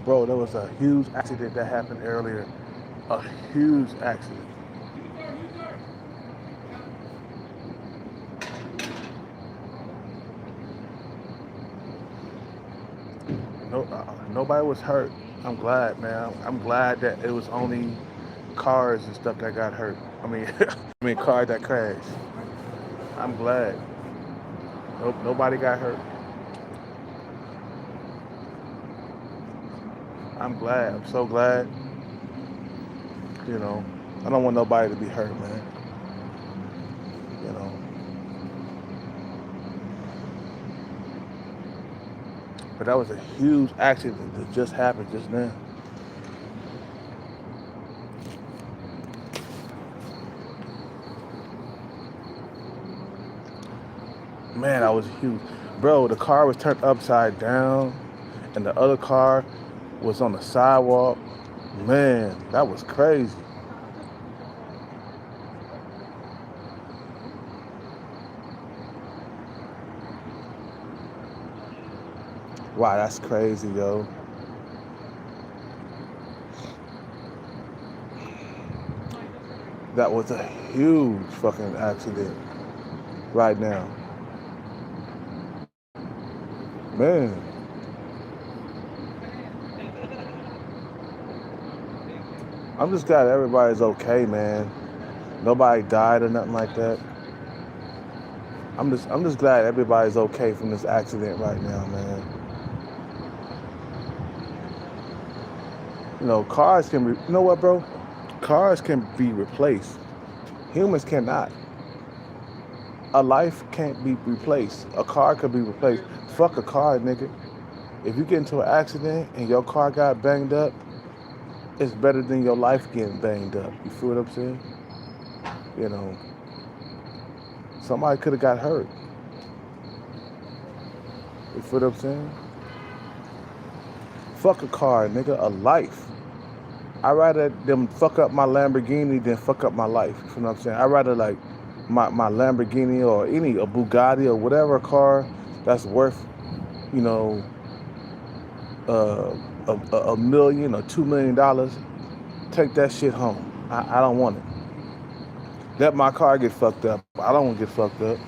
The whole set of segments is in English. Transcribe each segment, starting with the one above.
Bro, there was a huge accident that happened earlier. A huge accident. No, nobody was hurt. I'm glad, man. I'm glad that it was only cars and stuff that got hurt. I mean, I mean cars that crashed. I'm glad. Nope, nobody got hurt. I'm glad. I'm so glad. You know, I don't want nobody to be hurt, man. You know, but that was a huge accident that just happened just now. Man, that was huge. Bro, the car was turned upside down and the other car was on the sidewalk. Man, that was crazy. Wow, that's crazy, yo. That was a huge fucking accident right now. Man, I'm just glad everybody's okay, man. Nobody died or nothing like that. I'm just glad everybody's okay from this accident right now, man. You know, cars can you know what, bro? Cars can be replaced. Humans cannot. A life can't be replaced. A car could be replaced. Fuck a car, nigga. If you get into an accident and your car got banged up, it's better than your life getting banged up. You feel what I'm saying? You know, somebody could have got hurt. You feel what I'm saying? Fuck a car, nigga. A life. I'd rather them fuck up my Lamborghini than fuck up my life. You feel what I'm saying? I'd rather like my Lamborghini or a Bugatti or whatever car that's worth, you know, uh, a million or $2 million. Take that shit home. I don't want it. Let my car get fucked up. I don't want to get fucked up.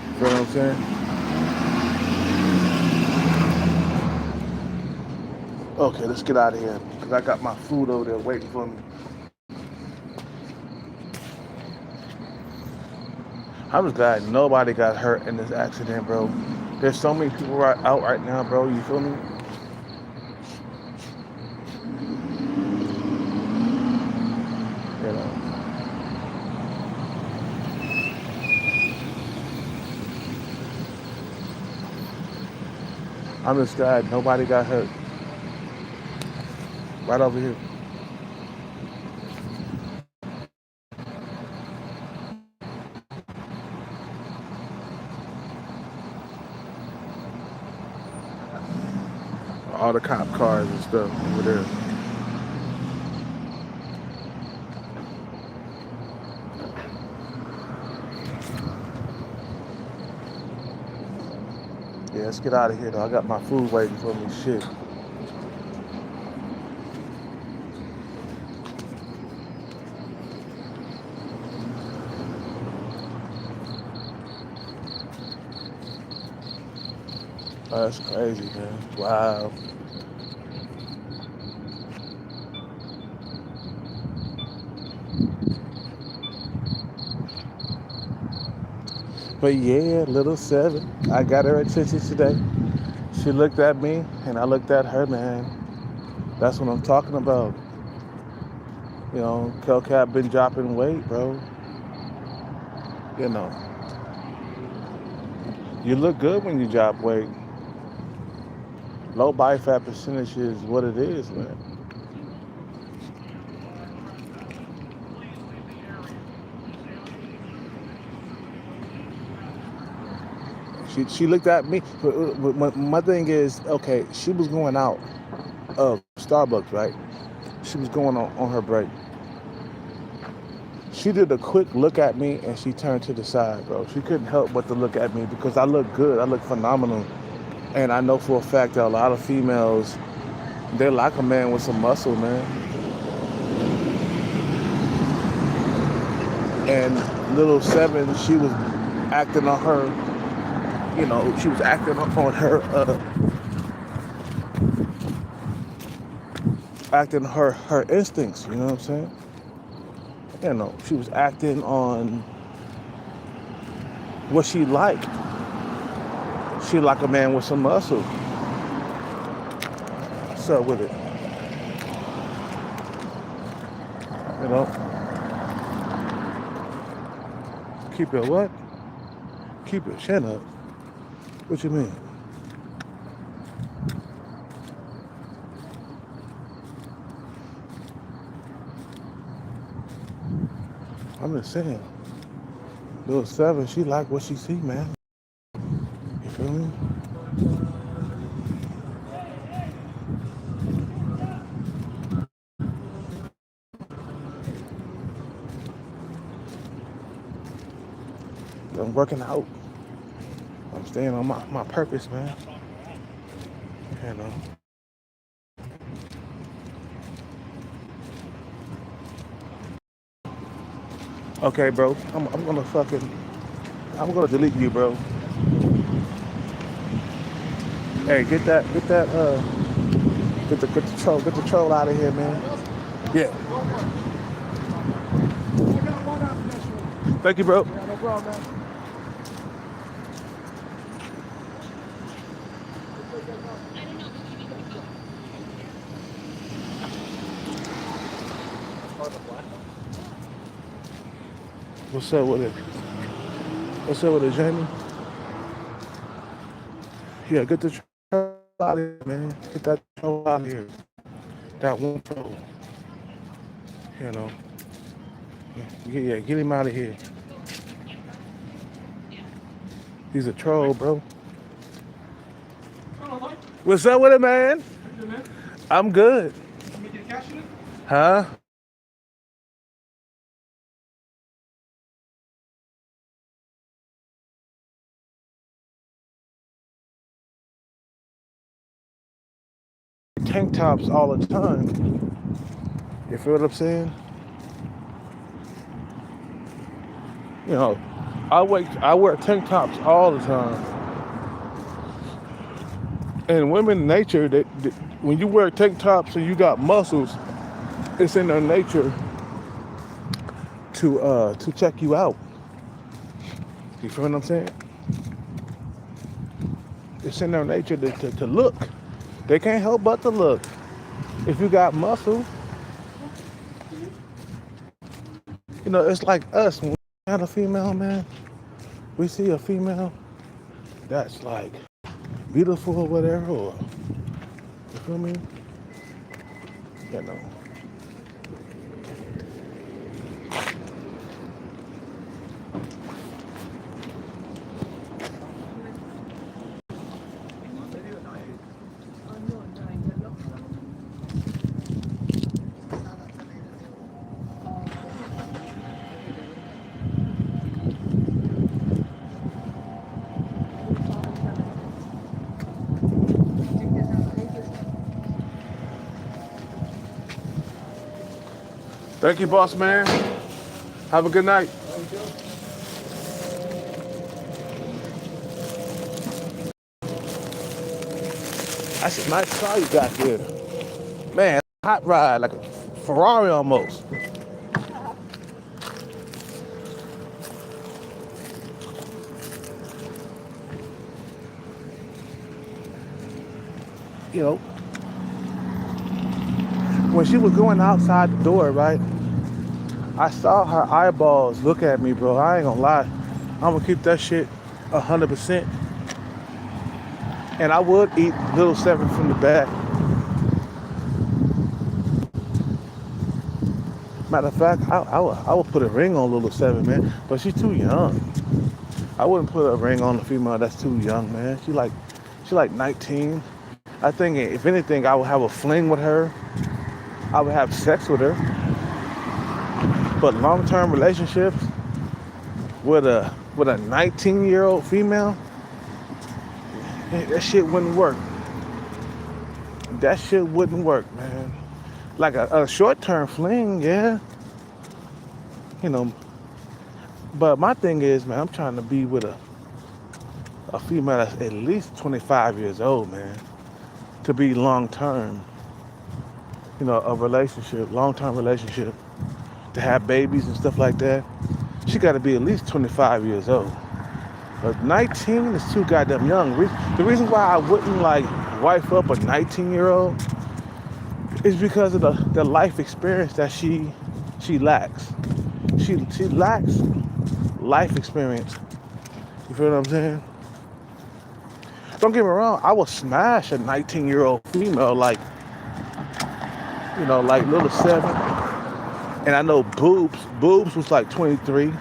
You know what I'm saying? Okay, let's get out of here because I got my food over there waiting for me. I'm just glad nobody got hurt in this accident, bro. There's so many people right out right now, bro. You feel me? You know, I'm just glad nobody got hurt. Right over here. All the cop cars and stuff over there. Yeah, let's get out of here though. I got my food waiting for me. Shit. Oh, that's crazy, man. Wow. But yeah, little seven. I got her attention today. She looked at me and I looked at her, man. That's what I'm talking about. You know, Kelcat been dropping weight, bro. You know, you look good when you drop weight. Low body fat percentage is what it is, man. She looked at me. My thing is, okay, she was going out of Starbucks, right? She was going on her break. She did a quick look at me and she turned to the side, bro. She couldn't help but to look at me because I look good. I look phenomenal And I know for a fact that a lot of females, they like a man with some muscle, man. And little Seven, she was acting on her, she was acting on her, acting her instincts. You know what I'm saying? She was acting on what she liked. She like a man with some muscle. What's up with it? You know, keep it what? Keep it. Shut up. What you mean? I'm just saying. Little Seven, she like what she see, man. You feel me? I'm working out. I'm staying on my purpose, man. You know. Okay, bro. I'm gonna delete you, bro. Hey, get the troll out of here, man. Yeah. Thank you, bro. Yeah, no problem, man. What's up with it? What's up with it, Jamie? Yeah, get the troll out of here, man. Get that troll out of here. That one troll. You know. Yeah, get him out of here. He's a troll, bro. What's up with it, man? I'm good. Huh? Tank tops all the time. You feel what I'm saying? I wear tank tops all the time. And women nature that when you wear tank tops and you got muscles, it's in their nature to check you out. You feel what I'm saying? It's in their nature to look. They can't help but to look. If you got muscle, it's like us. When we got a female, man, we see a female that's like beautiful or whatever, or you feel me? You know. Thank you, boss man. Have a good night. That's a nice car you got there. Man, hot ride, like a Ferrari almost. You know, when she was going outside the door, right, I saw her eyeballs look at me, bro. I ain't gonna lie. I'm gonna keep that shit 100%. And I would eat little Seven from the back. Matter of fact, I would put a ring on little Seven, man. But she's too young. I wouldn't put a ring on a female that's too young, man. She like 19. I think if anything, I would have a fling with her. I would have sex with her. But long-term relationships with a 19-year-old female, That shit wouldn't work. That shit wouldn't work, man. Like a short-term fling, yeah, you know. But my thing is, man, I'm trying to be with a female that's at least 25 years old, man, to be long-term. A relationship, long-term relationship, to have babies and stuff like that. She got to be at least 25 years old. But 19 is too goddamn young. The reason why I wouldn't like wife up a 19-year-old is because of the life experience that she lacks. She lacks life experience. You feel what I'm saying? Don't get me wrong, I will smash a 19-year-old female like little seven. And I know Boobs was like 23.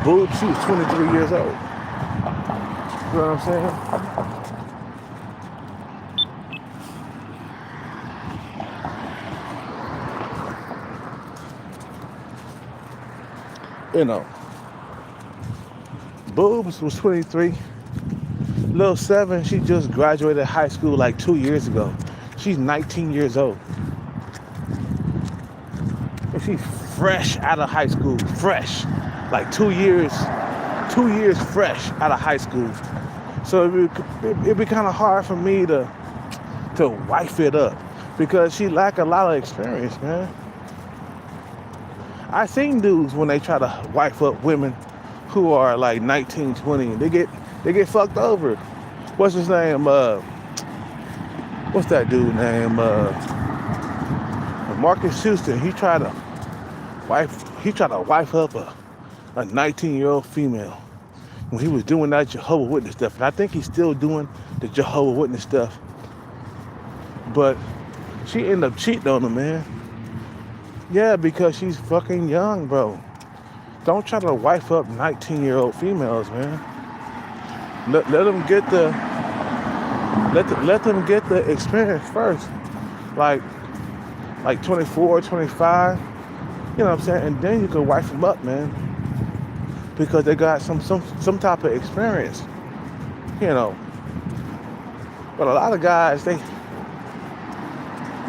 Boobs, she was 23 years old. You know what I'm saying? You know, Boobs was 23. Lil Seven, she just graduated high school like 2 years ago. She's 19 years old. And she's fresh out of high school. Fresh. Like 2 years fresh out of high school. So it'd be kind of hard for me to wife it up because she lack a lot of experience, man. I seen dudes when they try to wife up women who are like 19, 20, and they get fucked over. What's his name? What's that dude name? Marcus Houston. He tried to wife up a 19-year-old female when he was doing that Jehovah's Witness stuff. And I think he's still doing the Jehovah's Witness stuff. But she ended up cheating on him, man. Yeah, because she's fucking young, bro. Don't try to wife up 19-year-old females, man. Let them get let them get the experience first. Like 24, 25. You know what I'm saying? And then you can wife them up, man. Because they got some type of experience. But a lot of guys, they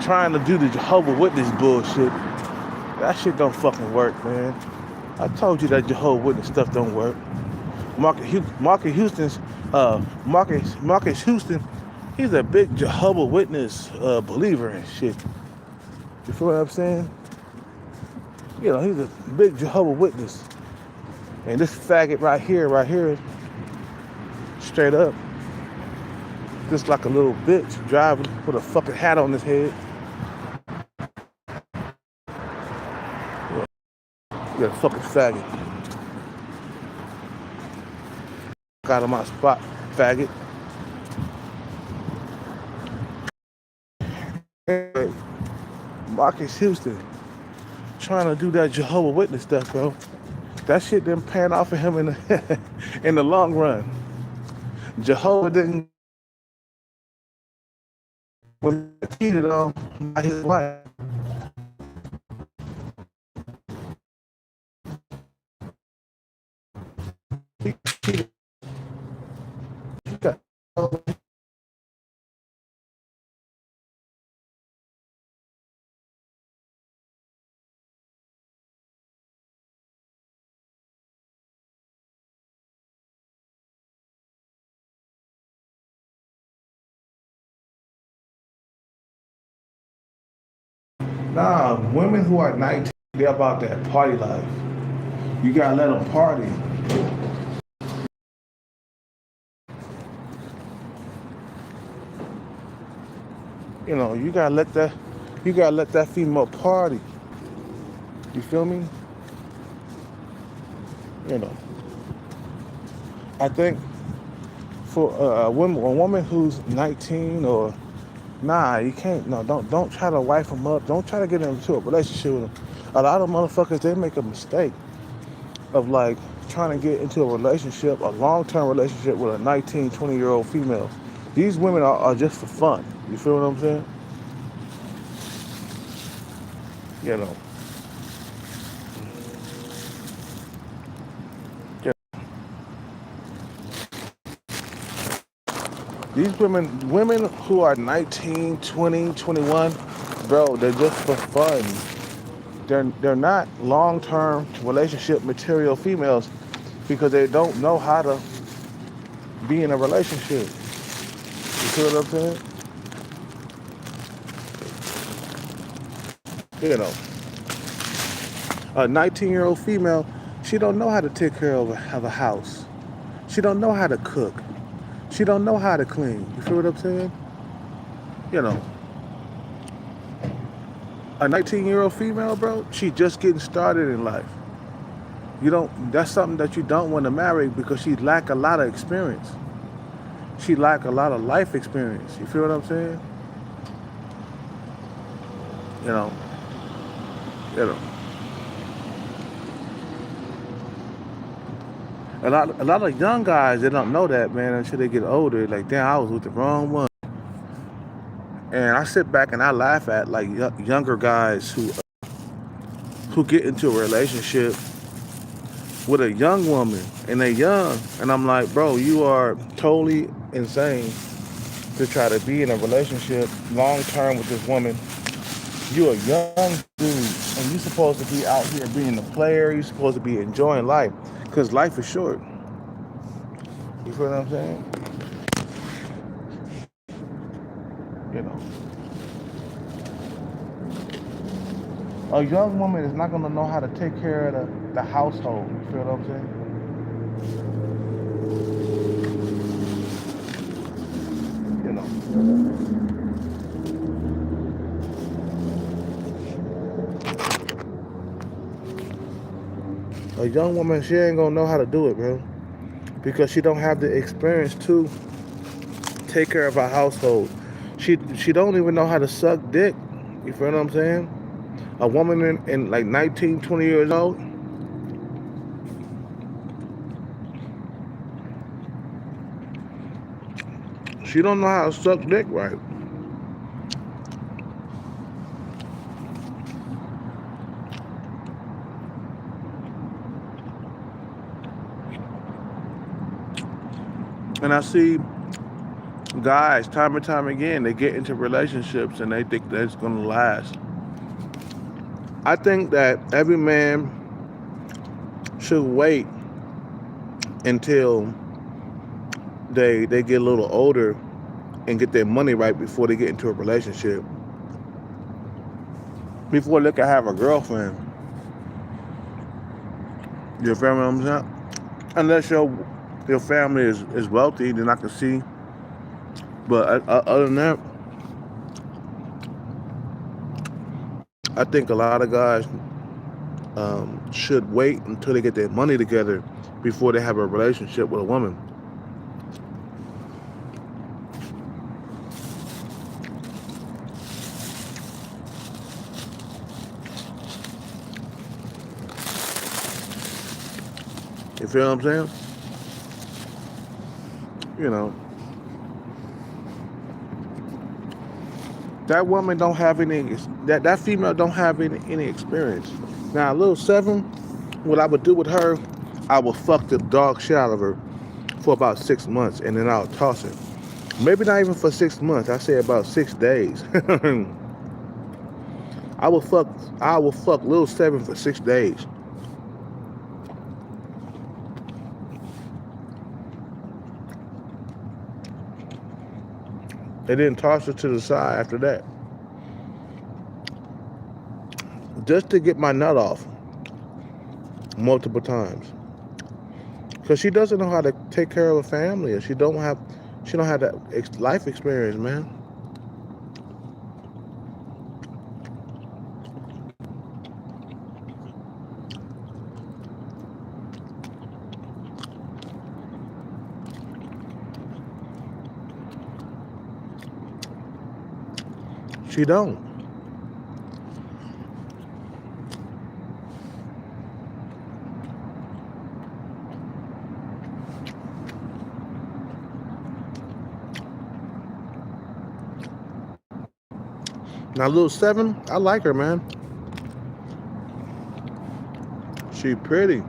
trying to do the Jehovah's Witness bullshit. That shit don't fucking work, man. I told you that Jehovah's Witness stuff don't work. Marcus Houston, he's a big Jehovah's Witness believer and shit. You feel what I'm saying? He's a big Jehovah's Witness. And this faggot right here, straight up, just like a little bitch driving with a fucking hat on his head. You're a fucking faggot. Out of my spot, faggot. Hey, Marcus Houston trying to do that Jehovah's Witness stuff, bro. That shit didn't pan off for him in the in the long run. Jehovah didn't when he cheated on by his wife. He cheated. He got Nah, women who are 19, they're about that party life. You gotta let them party. You gotta let that female party. You feel me? You know. I think for a woman who's 19 or you can't. No, don't try to wife them up. Don't try to get into a relationship with them. A lot of motherfuckers, they make a mistake of like trying to get into a relationship, a long-term relationship with a 19, 20-year-old female. These women are just for fun. You feel what I'm saying? You know. These women who are 19, 20, 21, bro, they're just for fun. They're not long-term relationship material females because they don't know how to be in a relationship. You see what I'm saying? You know, a 19-year-old female, she don't know how to take care of a house. She don't know how to cook. She don't know how to clean. You feel what I'm saying? You know, a 19-year-old female, bro, she just getting started in life. That's something that you don't want to marry because she lack a lot of experience. She lack a lot of life experience. You feel what I'm saying? You know, you know. A lot of young guys, they don't know that, man, until they get older. Like, damn, I was with the wrong one. And I sit back and I laugh at like younger guys who get into a relationship with a young woman and they young, and I'm like, bro, you are totally insane to try to be in a relationship long term with this woman. You a young dude, and you supposed to be out here being a player. You supposed to be enjoying life, cause life is short. You feel what I'm saying? You know, a young woman is not gonna know how to take care of the household. You feel what I'm saying? You know. A young woman, she ain't gonna know how to do it, bro, because she don't have the experience to take care of her household. She don't even know how to suck dick. You feel what I'm saying? A woman in like 19, 20 years old, she don't know how to suck dick right. And I see guys time and time again, they get into relationships and they think that's gonna last. I think that every man should wait until they get a little older and get their money right before they get into a relationship. Before they can have a girlfriend. You feel what I'm saying? Unless your family is wealthy, then I can see. But other than that, I think a lot of guys should wait until they get their money together before they have a relationship with a woman. You feel what I'm saying? You know, that woman don't have that female don't have any experience. Now, a little seven, what I would do with her, I would fuck the dog shit out of her for about 6 months, and then I'll toss her. Maybe not even for 6 months. I say about 6 days. I will fuck little seven for 6 days. And then toss her to the side after that. Just to get my nut off multiple times. Because she doesn't know how to take care of a family. She don't have that life experience, man. She don't. Now, little seven, I like her, man. She pretty,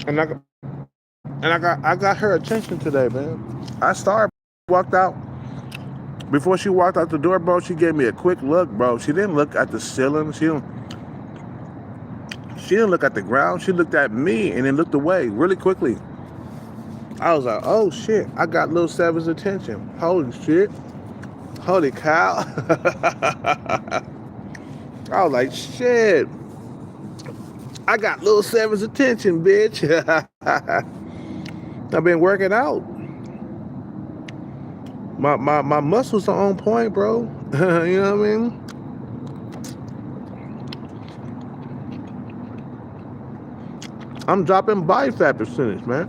and I got her attention today, man. I started, walked out. Before she walked out the door, bro, she gave me a quick look, bro. She didn't look at the ceiling. She didn't look at the ground. She looked at me and then looked away really quickly. I was like, oh shit, I got Lil Seven's attention. Holy shit. Holy cow. I was like, shit. I got Lil Seven's attention, bitch. I've been working out. My muscles are on point, bro. You know what I mean? I'm dropping body fat percentage, man.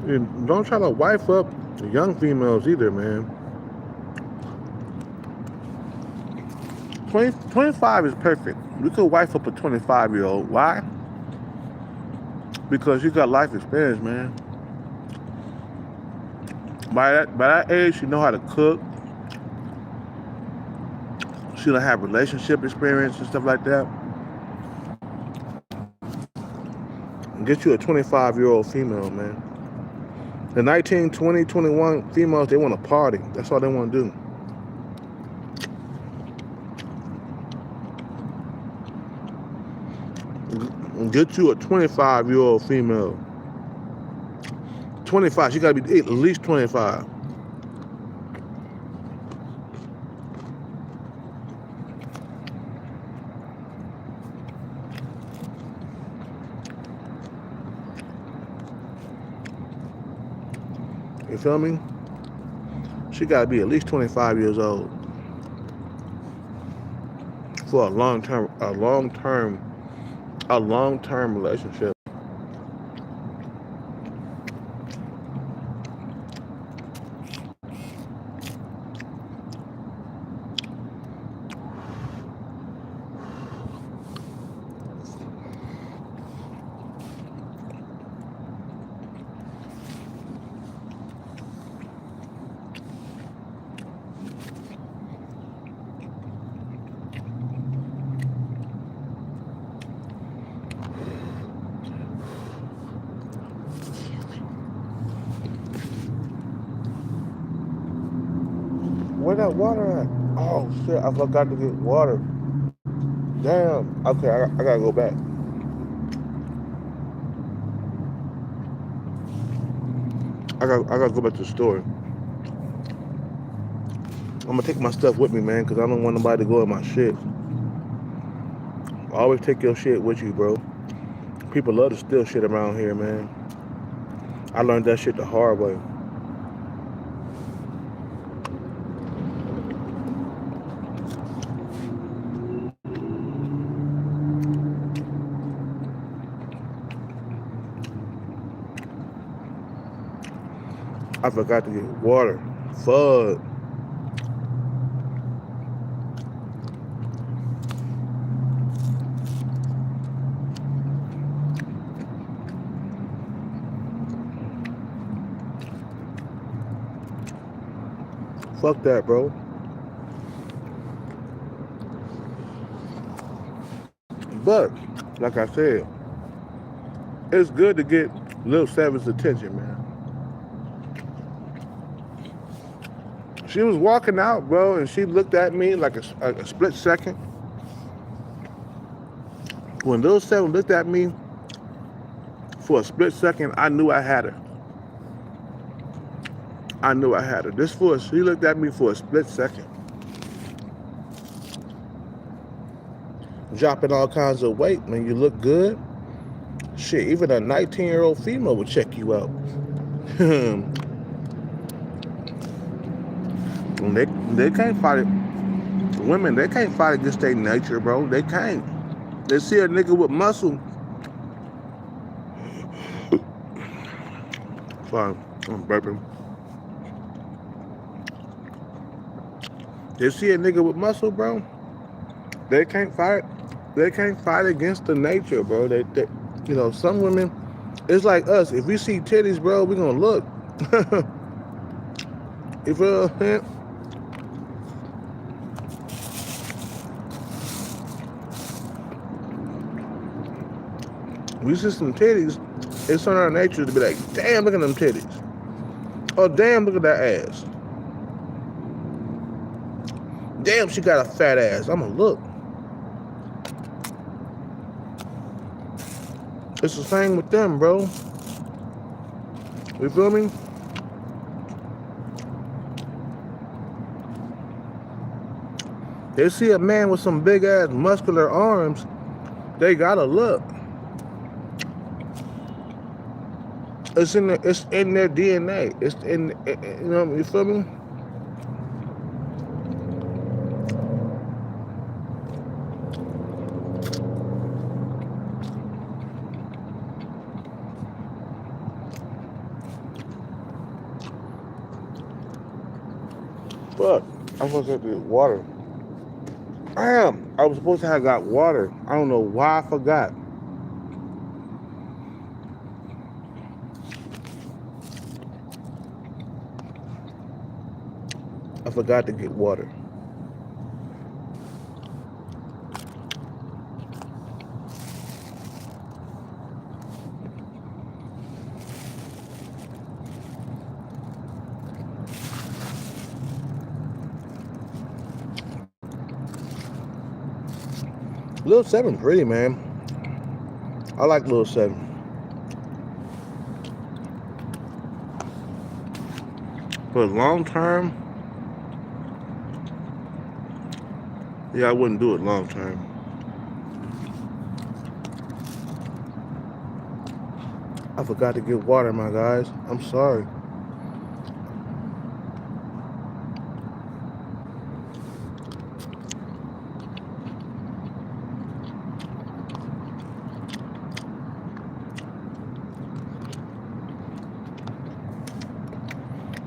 And don't try to wife up young females either, man. 25 is perfect. You could wife up a 25-year-old. Why? Because you got life experience, man. By that age, you know how to cook. She don't have relationship experience and stuff like that. And get you a 25-year-old female, man. The 19, 20, 21 females, they want to party. That's all they want to do. Get you a 25-year-old female. 25, she got to be at least 25. You feel me? She got to be at least 25 years old for a long-term relationship. Where that water at? Oh shit, I forgot to get water. Damn. Okay, I gotta go back. I gotta go back to the store. I'm gonna take my stuff with me, man, because I don't want nobody to go in my shit. Always take your shit with you, bro. People love to steal shit around here, man. I learned that shit the hard way. I forgot to get water. Fuck. Fuck that, bro. But, like I said, it's good to get Lil Seven's attention, man. She was walking out, bro, and she looked at me like a split second. When Lil Seven looked at me for a split second, I knew I had her. I knew I had her. She looked at me for a split second. Dropping all kinds of weight, man. You look good. Shit, even a 19-year-old female would check you out. They can't fight it. Women, they can't fight against their nature, bro. They can't. They see a nigga with muscle. Sorry, I'm burping. They see a nigga with muscle, bro. They can't fight. They can't fight against the nature, bro. They you know, some women, it's like us. If we see titties, bro, we gonna look. You feel me? We see some titties, it's on our nature to be like, damn, look at them titties. Oh, damn, look at that ass. Damn, she got a fat ass. I'm gonna look. It's the same with them, bro. You feel me? They see a man with some big ass muscular arms, they gotta look. It's in their DNA. It's in, you know, you feel me? Fuck, I'm supposed to get water. I was supposed to have got water. I don't know why I forgot. I forgot to get water. Lil 7 pretty, man. I like Lil 7. For long term, yeah, I wouldn't do it long term. I forgot to get water, my guys. I'm sorry.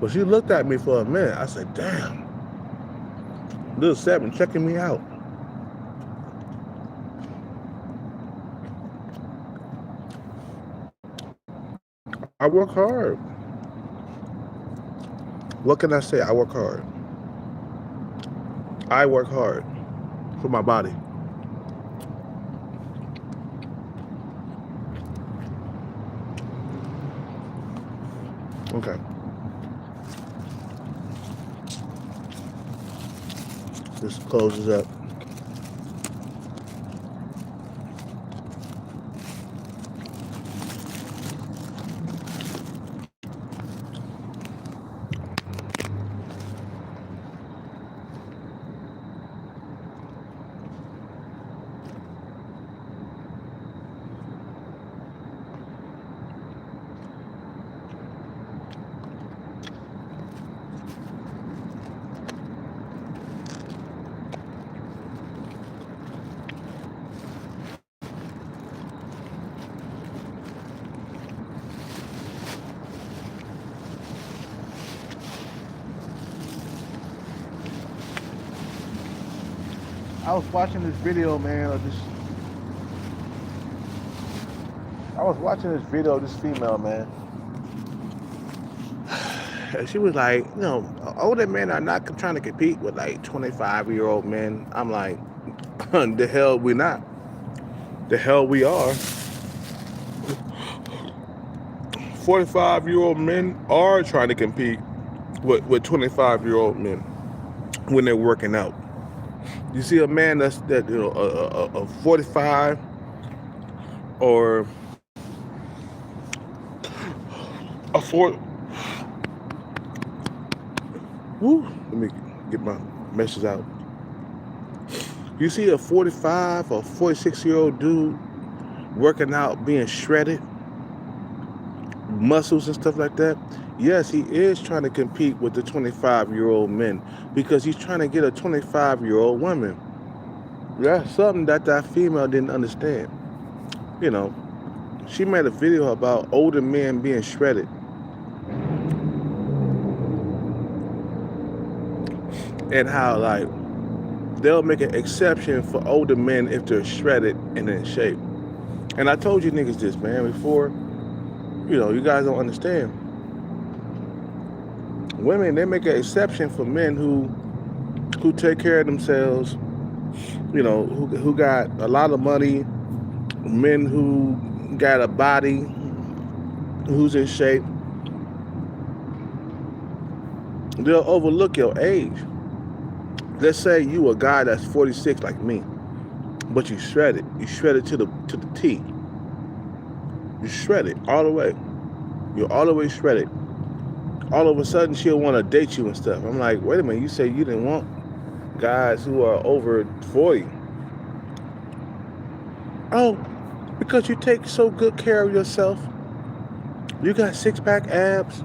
But she looked at me for a minute. I said, damn. Lil 7 checking me out. I work hard. What can I say? I work hard. I work hard for my body. Okay. This closes up. I was watching this video, man, of this. I was watching this video of this female, man. And she was like, you know, older men are not trying to compete with like 25-year-old men. I'm like, the hell we not. The hell we are. 45-year-old men are trying to compete with 25-year-old men when they're working out. You see a man that you know a 45 or a 4. Woo, let me get my message out. You see a 45 or 46-year-old dude working out, being shredded, muscles and stuff like that. Yes, he is trying to compete with the 25-year-old men because he's trying to get a 25-year-old woman. That's something that female didn't understand. You know, she made a video about older men being shredded. And how, like, they'll make an exception for older men if they're shredded and in shape. And I told you niggas this, man, before. You know, you guys don't understand. Women, they make an exception for men who take care of themselves, who got a lot of money, men who got a body, who's in shape. They'll overlook your age. Let's say you a guy that's 46 like me, but you shredded. You shredded to the T. You shredded all the way. You're all the way shredded. All of a sudden she'll want to date you and stuff. I'm like, wait a minute, you said you didn't want guys who are over 40. Oh, because you take so good care of yourself. You got six-pack abs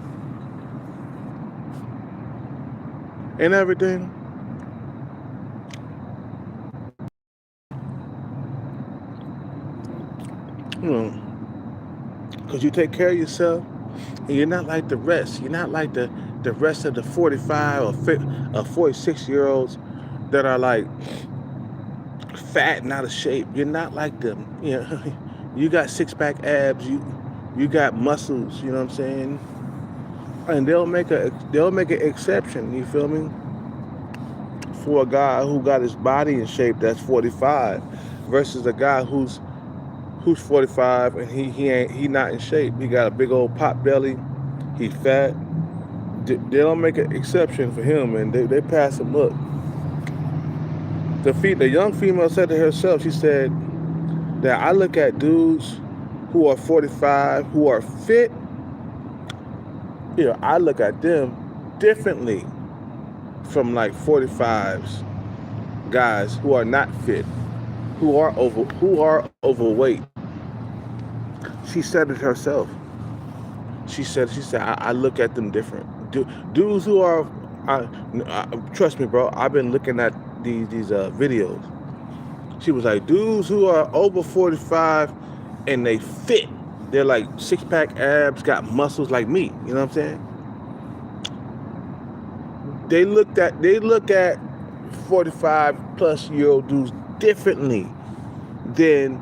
and everything. Because you take care of yourself, and you're not like the rest. You're not like the rest of the 45 or 46-year-olds that are like fat and out of shape. You're not like them. You got six-pack abs. You got muscles. You know what I'm saying? And they'll make an exception. You feel me? For a guy who got his body in shape that's 45, versus a guy who's 45 and he not in shape. He got a big old pot belly. He fat. They don't make an exception for him, and they pass him up. The young female said to herself, she said that I look at dudes who are 45 who are fit. I look at them differently from like 45s guys who are not fit, who are overweight. She said it herself. She said, I look at them different. Dudes who are, trust me, bro. I've been looking at these videos. She was like, dudes who are over 45 and they fit. They're like six-pack abs, got muscles like me. You know what I'm saying? They look at 45-plus-year-old dudes differently than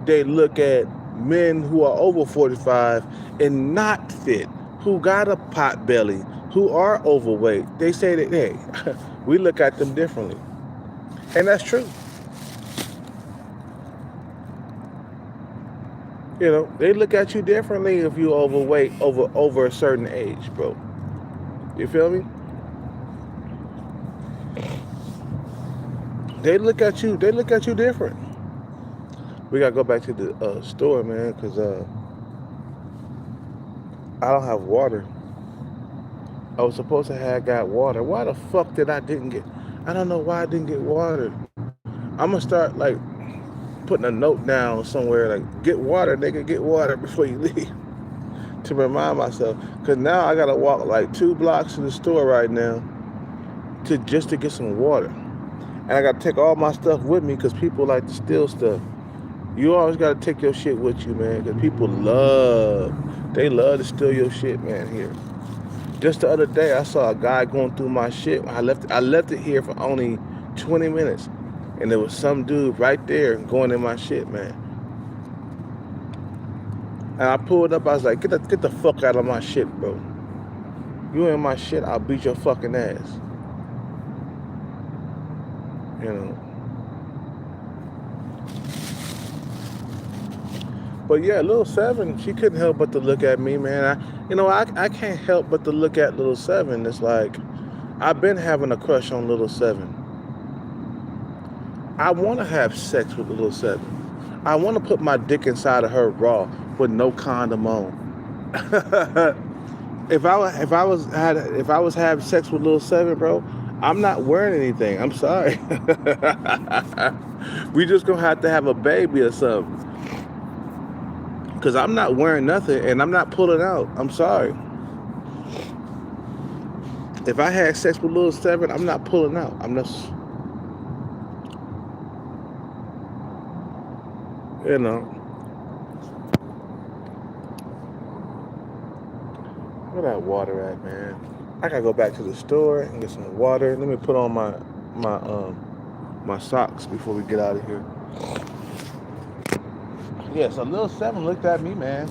they look at men who are over 45 and not fit, who got a pot belly, who are overweight. They say that, hey, we look at them differently. And that's true. They look at you differently if you're overweight over a certain age, bro. You feel me? They look at you different. We gotta go back to the store, man, because I don't have water. I was supposed to have got water. Why the fuck did I didn't get? I don't know why I didn't get water. I'm gonna start like putting a note down somewhere like, get water, nigga, get water before you leave, to remind myself. Because now I gotta walk like 2 blocks to the store right now to get some water. And I gotta take all my stuff with me because people like to steal stuff. You always gotta take your shit with you, man, because people love to steal your shit, man, here. Just the other day, I saw a guy going through my shit. I left it here for only 20 minutes. And there was some dude right there going in my shit, man. And I pulled up, I was like, get the fuck out of my shit, bro. You in my shit, I'll beat your fucking ass. But yeah, Little Seven, she couldn't help but to look at me, man. I can't help but to look at Little Seven. It's like, I've been having a crush on Little Seven. I want to have sex with Little Seven. I want to put my dick inside of her raw with no condom on. If I was having sex with Little Seven, bro, I'm not wearing anything. I'm sorry. We just gonna have to have a baby or something. Because I'm not wearing nothing and I'm not pulling out. I'm sorry. If I had sex with Little Seven, I'm not pulling out. I'm just, Where that water at, man? I gotta go back to the store and get some water. Let me put on my socks before we get out of here. Yeah, so Little Seven looked at me, man.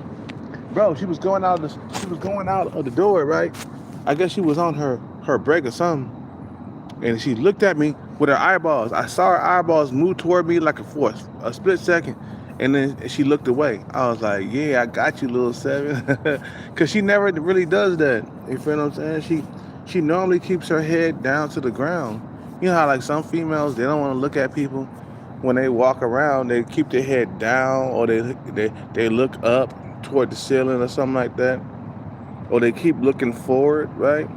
Bro, she was going out of the door, right? I guess she was on her break or something, and she looked at me with her eyeballs. I saw her eyeballs move toward me like for a split second, and then she looked away. I was like, "Yeah, I got you, little seven," because she never really does that. You feel what I'm saying? She normally keeps her head down to the ground. You know how like some females they don't want to look at people when they walk around. They keep their head down, or they look up toward the ceiling or something like that, or they keep looking forward. Right?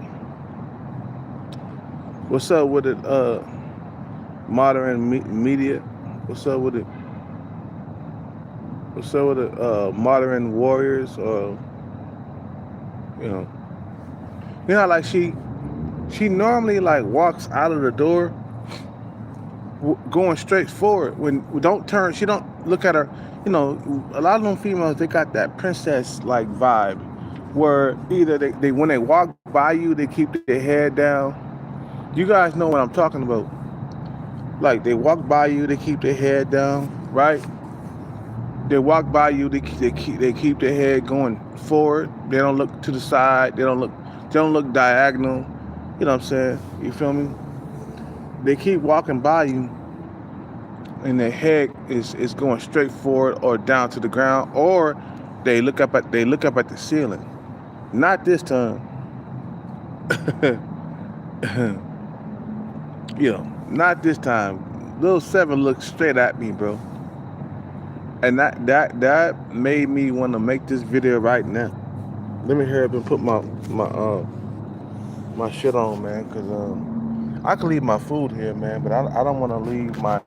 What's up with it? Modern media. What's up with it? What's up with it? Modern warriors, or you know, like she normally like walks out of the door going straight forward. When we don't turn, she don't look at her. You know, a lot of them females they got that princess like vibe, where either they when they walk by you they keep their head down. You guys know what I'm talking about. Like they walk by you, they keep their head down, right? They walk by you, they keep their head going forward. They don't look to the side. They don't look diagonal. You know what I'm saying? You feel me? They keep walking by you, and their head is going straight forward or down to the ground, or they look up at the ceiling. Not this time. Not this time. Little seven looked straight at me, bro. And that made me want to make this video right now. Let me hurry up and put my shit on, man, because I can leave my food here, man, but I don't want to leave my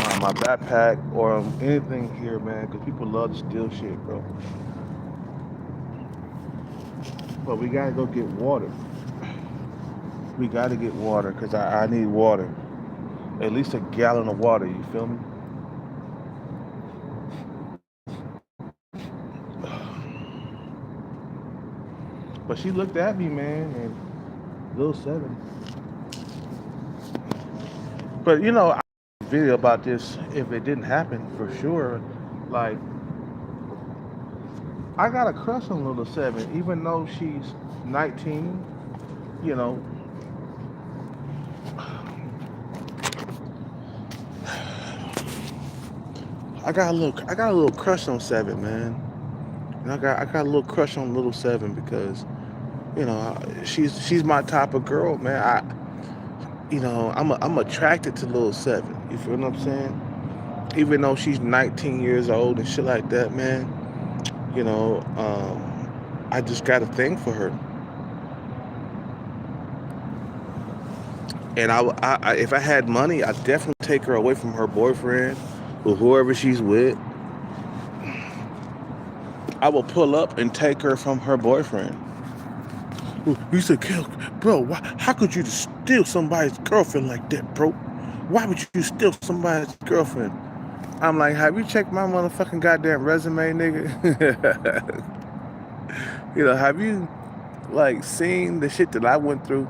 backpack or anything here, man, because people love to steal shit, bro. But we gotta go get water. We gotta get water, because I need water. At least a gallon of water, you feel me? But she looked at me, man, and little seven. But I video about this if it didn't happen for sure. Like I got a crush on little seven, even though she's 19. You know, I got a little crush on seven, man. And I got a little crush on little seven because she's my type of girl, man. I'm attracted to little seven. You feel what I'm saying? Even though she's 19 years old and shit like that, man. I just got a thing for her. And if I had money, I'd definitely take her away from her boyfriend or whoever she's with. I will pull up and take her from her boyfriend. You said, bro, how could you just steal somebody's girlfriend like that, bro? Why would you steal somebody's girlfriend? I'm like, have you checked my motherfucking goddamn resume, nigga? Have you like seen the shit that I went through?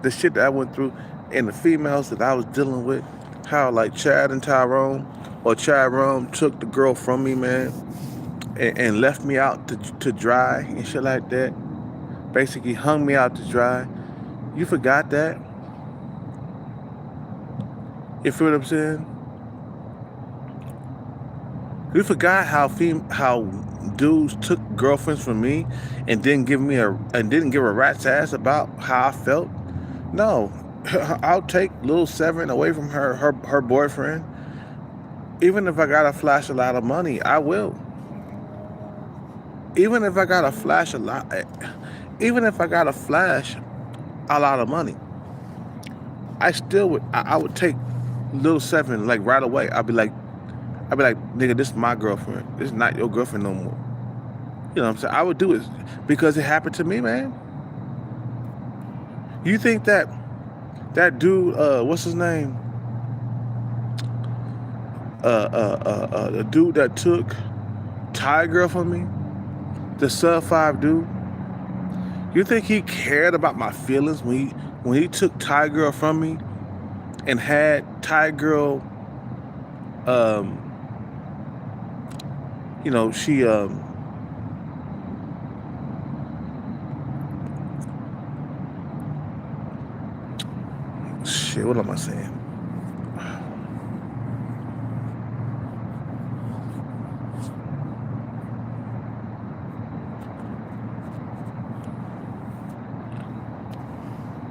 The shit that I went through and the females that I was dealing with? How like Chad and Tyrone or Chad Rome took the girl from me, man, and left me out to dry and shit like that. Basically hung me out to dry. You forgot that? You feel what I'm saying? You forgot how dudes took girlfriends from me and didn't give a rat's ass about how I felt? No. I'll take little seven away from her boyfriend. Even if I gotta flash a lot of money, I will. Even if I gotta flash a lot of money, I would take little seven like right away. I'd be like, nigga, this is my girlfriend. This is not your girlfriend no more. You know what I'm saying? I would do it because it happened to me, man. You think that dude, what's his name? The dude that took Ty girl from me, the sub 5 dude. You think he cared about my feelings when he took Ty girl from me and had Ty girl, she Shit, what am I saying?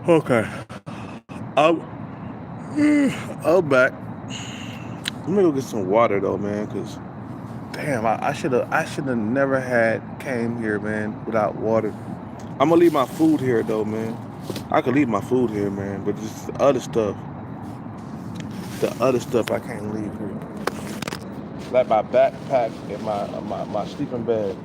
Okay. I'm, I'm back. Let me go get some water though, man, cause damn, I should have never had came here, man, without water. I'm gonna leave my food here though, man. I could leave my food here, man, but just the other stuff I can't leave here. Like my backpack and my sleeping bag.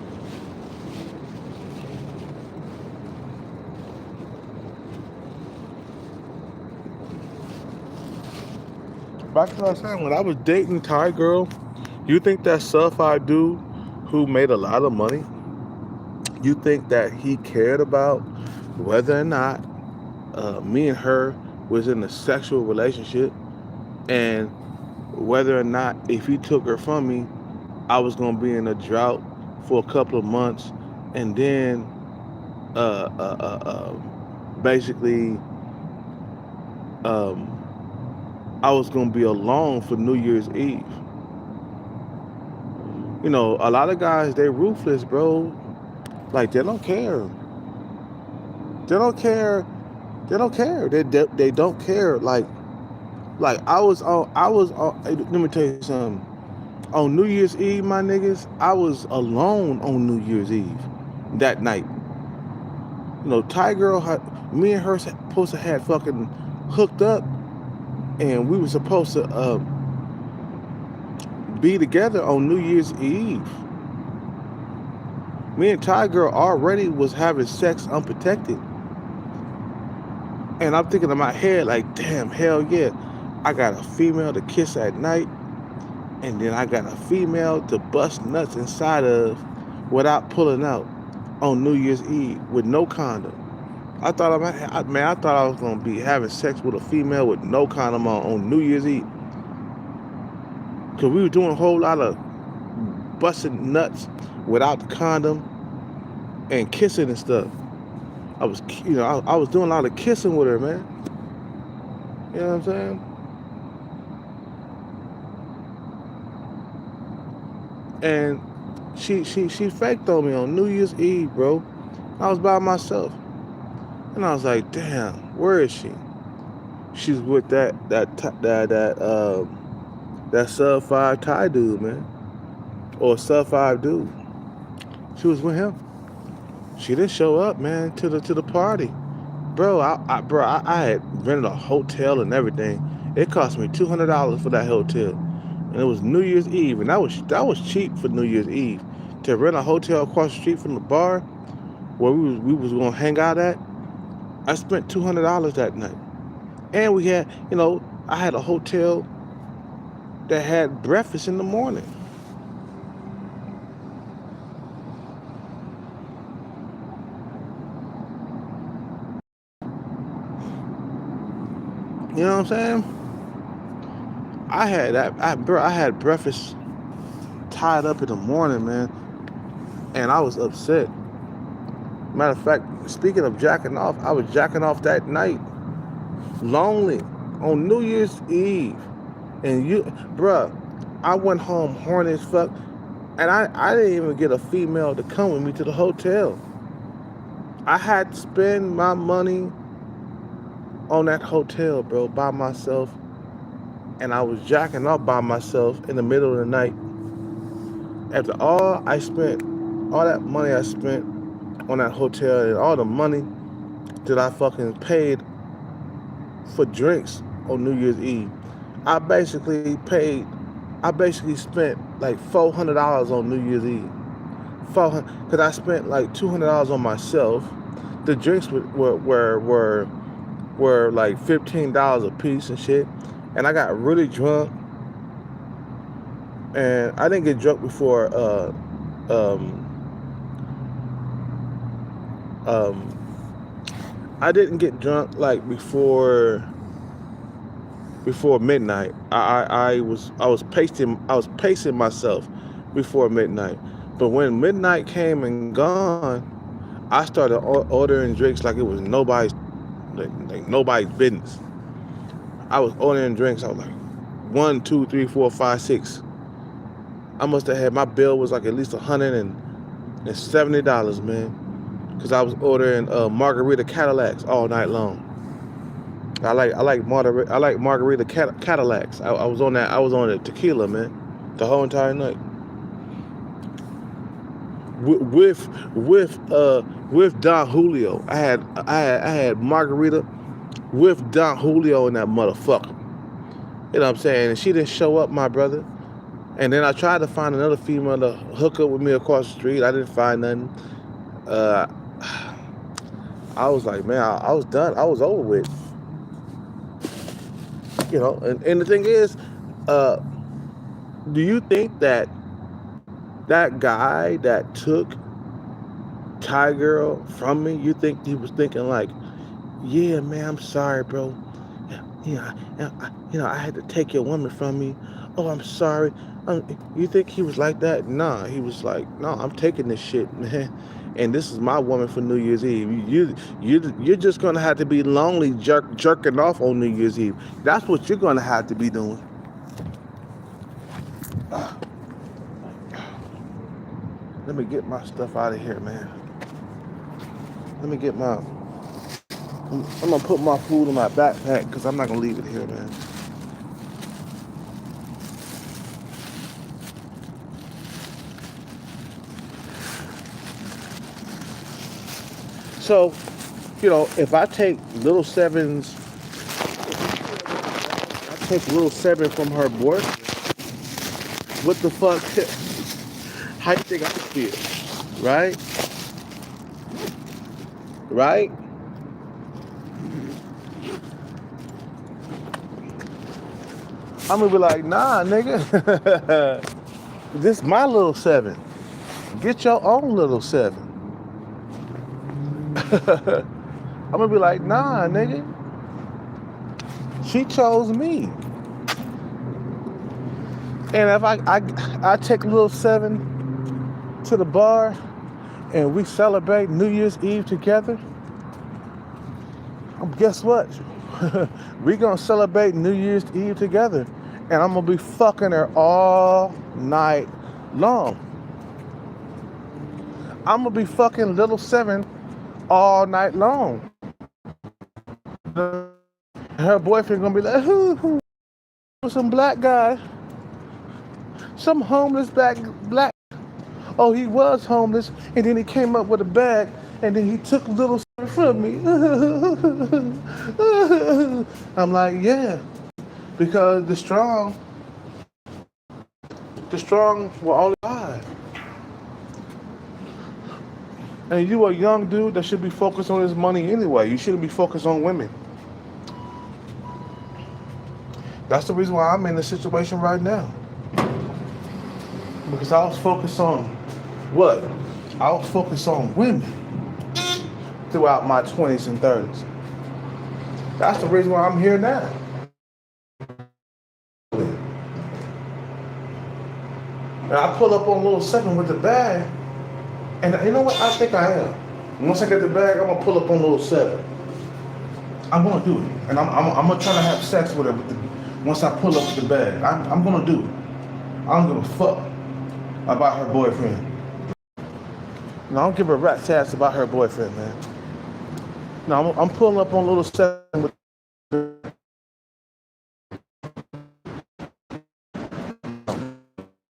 Back to what I was saying, when I was dating Thai girl, you think that Surfside dude who made a lot of money, you think that he cared about whether or not me and her was in a sexual relationship, and whether or not if he took her from me, I was gonna be in a drought for a couple of months, and then uh, uh, uh, uh, basically um, I was gonna be alone for New Year's Eve. You know, a lot of guys they ruthless, bro. Like they don't care. They don't care. They don't care. They don't care. Like I was on. Let me tell you something. On New Year's Eve, my niggas, I was alone on New Year's Eve that night. You know, Ty girl had me and her supposed to had fucking hooked up, and we were supposed to be together on New Year's Eve. Me and Ty girl already was having sex unprotected, and I'm thinking in my head like, damn, hell yeah, I got a female to kiss at night, and then I got a female to bust nuts inside of without pulling out on New Year's Eve with no condom. I thought I was gonna be having sex with a female with no condom on New Year's Eve, cause we were doing a whole lot of busting nuts without the condom and kissing and stuff. I was doing a lot of kissing with her, man. You know what I'm saying? And she faked on me on New Year's Eve, bro. I was by myself, and I was like, damn, where is she? She's with that sub five Thai dude, man, or sub five dude. She was with him. She didn't show up, man, to the party, bro. I had rented a hotel and everything. It cost me $200 for that hotel, and it was New Year's Eve, and that was cheap for New Year's Eve. To rent a hotel across the street from the bar where we was gonna hang out at, I spent $200 that night, and we had, I had a hotel that had breakfast in the morning. You know what I'm saying? I had that, bro. I had breakfast tied up in the morning, man, and I was upset. Matter of fact, speaking of jacking off, I was jacking off that night, lonely, on New Year's Eve, and bruh, I went home horny as fuck, and I didn't even get a female to come with me to the hotel. I had to spend my money on that hotel, bro, by myself, and I was jacking off by myself in the middle of the night. After all that money I spent on that hotel and all the money that I fucking paid for drinks on New Year's Eve, I basically paid, I basically spent like $400 on New Year's Eve. 400, because I spent like $200 on myself. The drinks were like $15 a piece and shit. And I got really drunk, and I didn't get drunk before um I didn't get drunk like before midnight. I was pacing myself before midnight. But when midnight came and gone, I started ordering drinks like it was like nobody's business. I was ordering drinks. I was like, 1, 2, 3, 4, 5, 6. I must have had, my bill was like at least $170, man, because I was ordering margarita Cadillacs all night long. I like margarita Cadillacs. I was on that. I was on the tequila, man, the whole entire night. With Don Julio, I had margarita with Don Julio and that motherfucker. You know what I'm saying? And she didn't show up, my brother. And then I tried to find another female to hook up with me across the street. I didn't find nothing. Uh, I was like, man, I was done. I was over with. You know, and the thing is, do you think that guy that took Ty Girl from me, you think he was thinking like, yeah, man, I'm sorry, bro. I had to take your woman from me. Oh, I'm sorry. You think he was like that? Nah, he was like, no, I'm taking this shit, man. And this is my woman for New Year's Eve. You're just gonna have to be lonely jerking off on New Year's Eve. That's what you're gonna have to be doing. Let me get my stuff out of here, man. I'm gonna put my food in my backpack because I'm not gonna leave it here, man. So, if I take Little Seven's, Little Seven from her boyfriend, what the fuck? How you think I feel? Right? Right? I'm gonna be like, nah, nigga. This my Little Seven. Get your own Little Seven. I'm gonna be like, nah, nigga. She chose me. And if I take Little Seven to the bar and we celebrate New Year's Eve together, guess what? We gonna celebrate New Year's Eve together, and I'm gonna be fucking her all night long. I'm gonna be fucking Little Seven all night long. Her boyfriend gonna be like, who some black guy, some homeless black. Oh, he was homeless, and then he came up with a bag, and then he took Little Seven from me. I'm like, yeah, because the strong will only survive. And you a young dude that should be focused on his money anyway. You shouldn't be focused on women. That's the reason why I'm in this situation right now. Because I was focused on what? I was focused on women throughout my 20s and 30s. That's the reason why I'm here now. And I pull up on Little Seven with the bag, and you know what? I think I am. Once I get the bag, I'm gonna pull up on Little Seven. I'm gonna do it, and I'm gonna try to have sex with her. Once I pull up with the bag, I'm gonna do it. I don't give a fuck about her boyfriend. No, I don't give a rat's ass about her boyfriend, man. No, I'm pulling up on Little Seven with.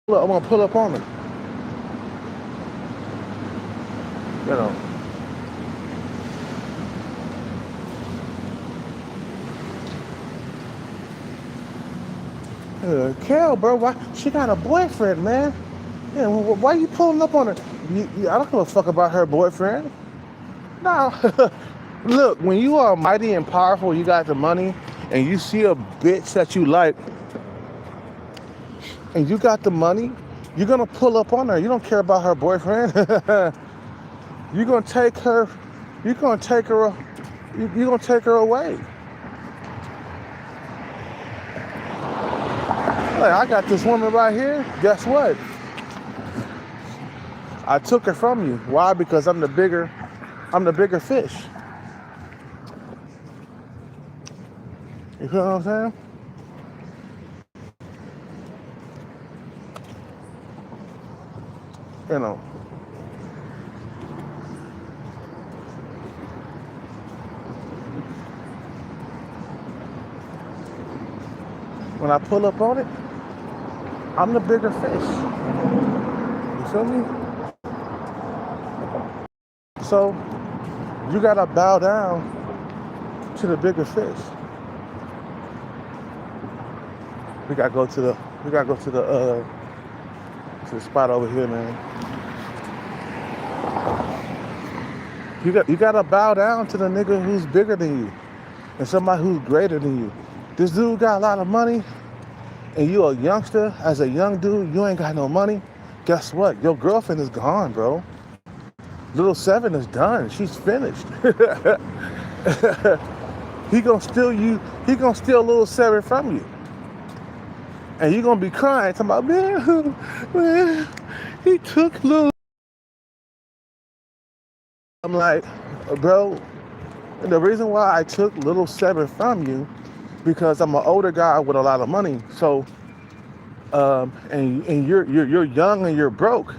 Look, I'm gonna pull up on her. You know. Carol, bro, why she got a boyfriend, man? Yeah, why you pulling up on her? I don't give a fuck about her boyfriend. No. Look, when you are mighty and powerful, you got the money, and you see a bitch that you like, and you got the money, you're gonna pull up on her. You don't care about her boyfriend. You're gonna take her away. Like, I got this woman right here. Guess what? I took her from you. Why? Because I'm the bigger fish. You feel what I'm saying? You know, when I pull up on it, I'm the bigger fish. You feel me? So you gotta bow down to the bigger fish. We gotta go to the spot over here, man. You gotta bow down to the nigga who's bigger than you and somebody who's greater than you. This dude got a lot of money and you a youngster. As a young dude, you ain't got no money. Guess what? Your girlfriend is gone, bro. Little Seven is done. She's finished. He gonna steal you. He gonna steal Little Seven from you, and you gonna be crying, talking about man, he took Little. I'm like, bro. The reason why I took Little Seven from you because I'm an older guy with a lot of money. So, and you're young and you're broke.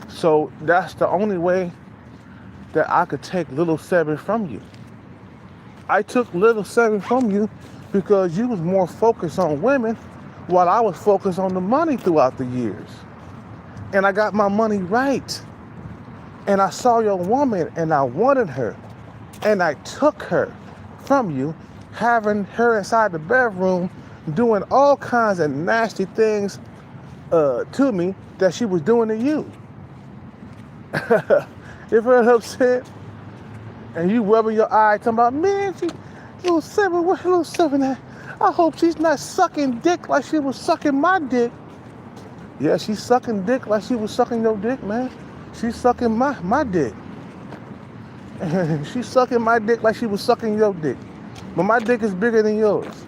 So that's the only way that I could take Little Seven from you. I took Little Seven from you because you was more focused on women while I was focused on the money throughout the years. And I got my money right. And I saw your woman and I wanted her. And I took her from you, having her inside the bedroom doing all kinds of nasty things to me that she was doing to you. If you're upset and you rubbing your eye talking about, man, Little Seven, where Little Seven at? I hope she's not sucking dick like she was sucking my dick. Yeah, she's sucking dick like she was sucking your dick, man. She's sucking my dick. She's sucking my dick like she was sucking your dick. But my dick is bigger than yours.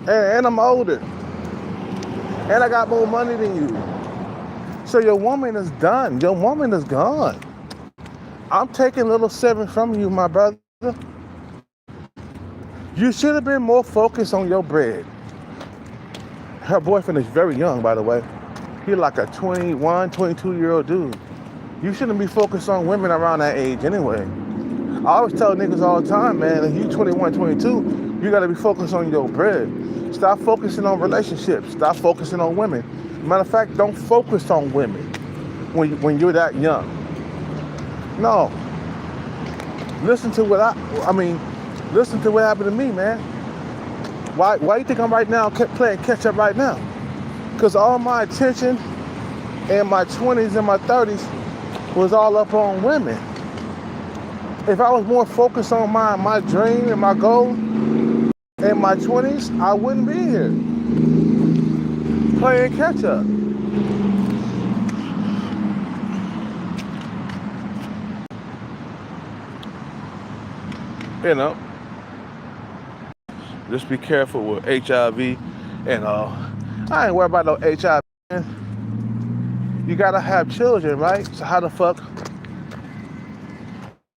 and I'm older. And I got more money than you. So your woman is done. Your woman is gone. I'm taking Little Seven from you, my brother. You should have been more focused on your bread. Her boyfriend is very young, by the way. He's like a 21, 22-year-old dude. You shouldn't be focused on women around that age anyway. I always tell niggas all the time, man, if you 21, 22, you gotta be focused on your bread. Stop focusing on relationships. Stop focusing on women. Matter of fact, don't focus on women when you're that young. No. Listen to what listen to what happened to me, man. Why you think I'm right now playing catch up right now? Because all my attention in my 20s and my 30s was all up on women. If I was more focused on my dream and my goal in my 20s, I wouldn't be here playing catch up. You know, just be careful with HIV and I ain't worried about no HIV. You gotta have children, right? So how the fuck?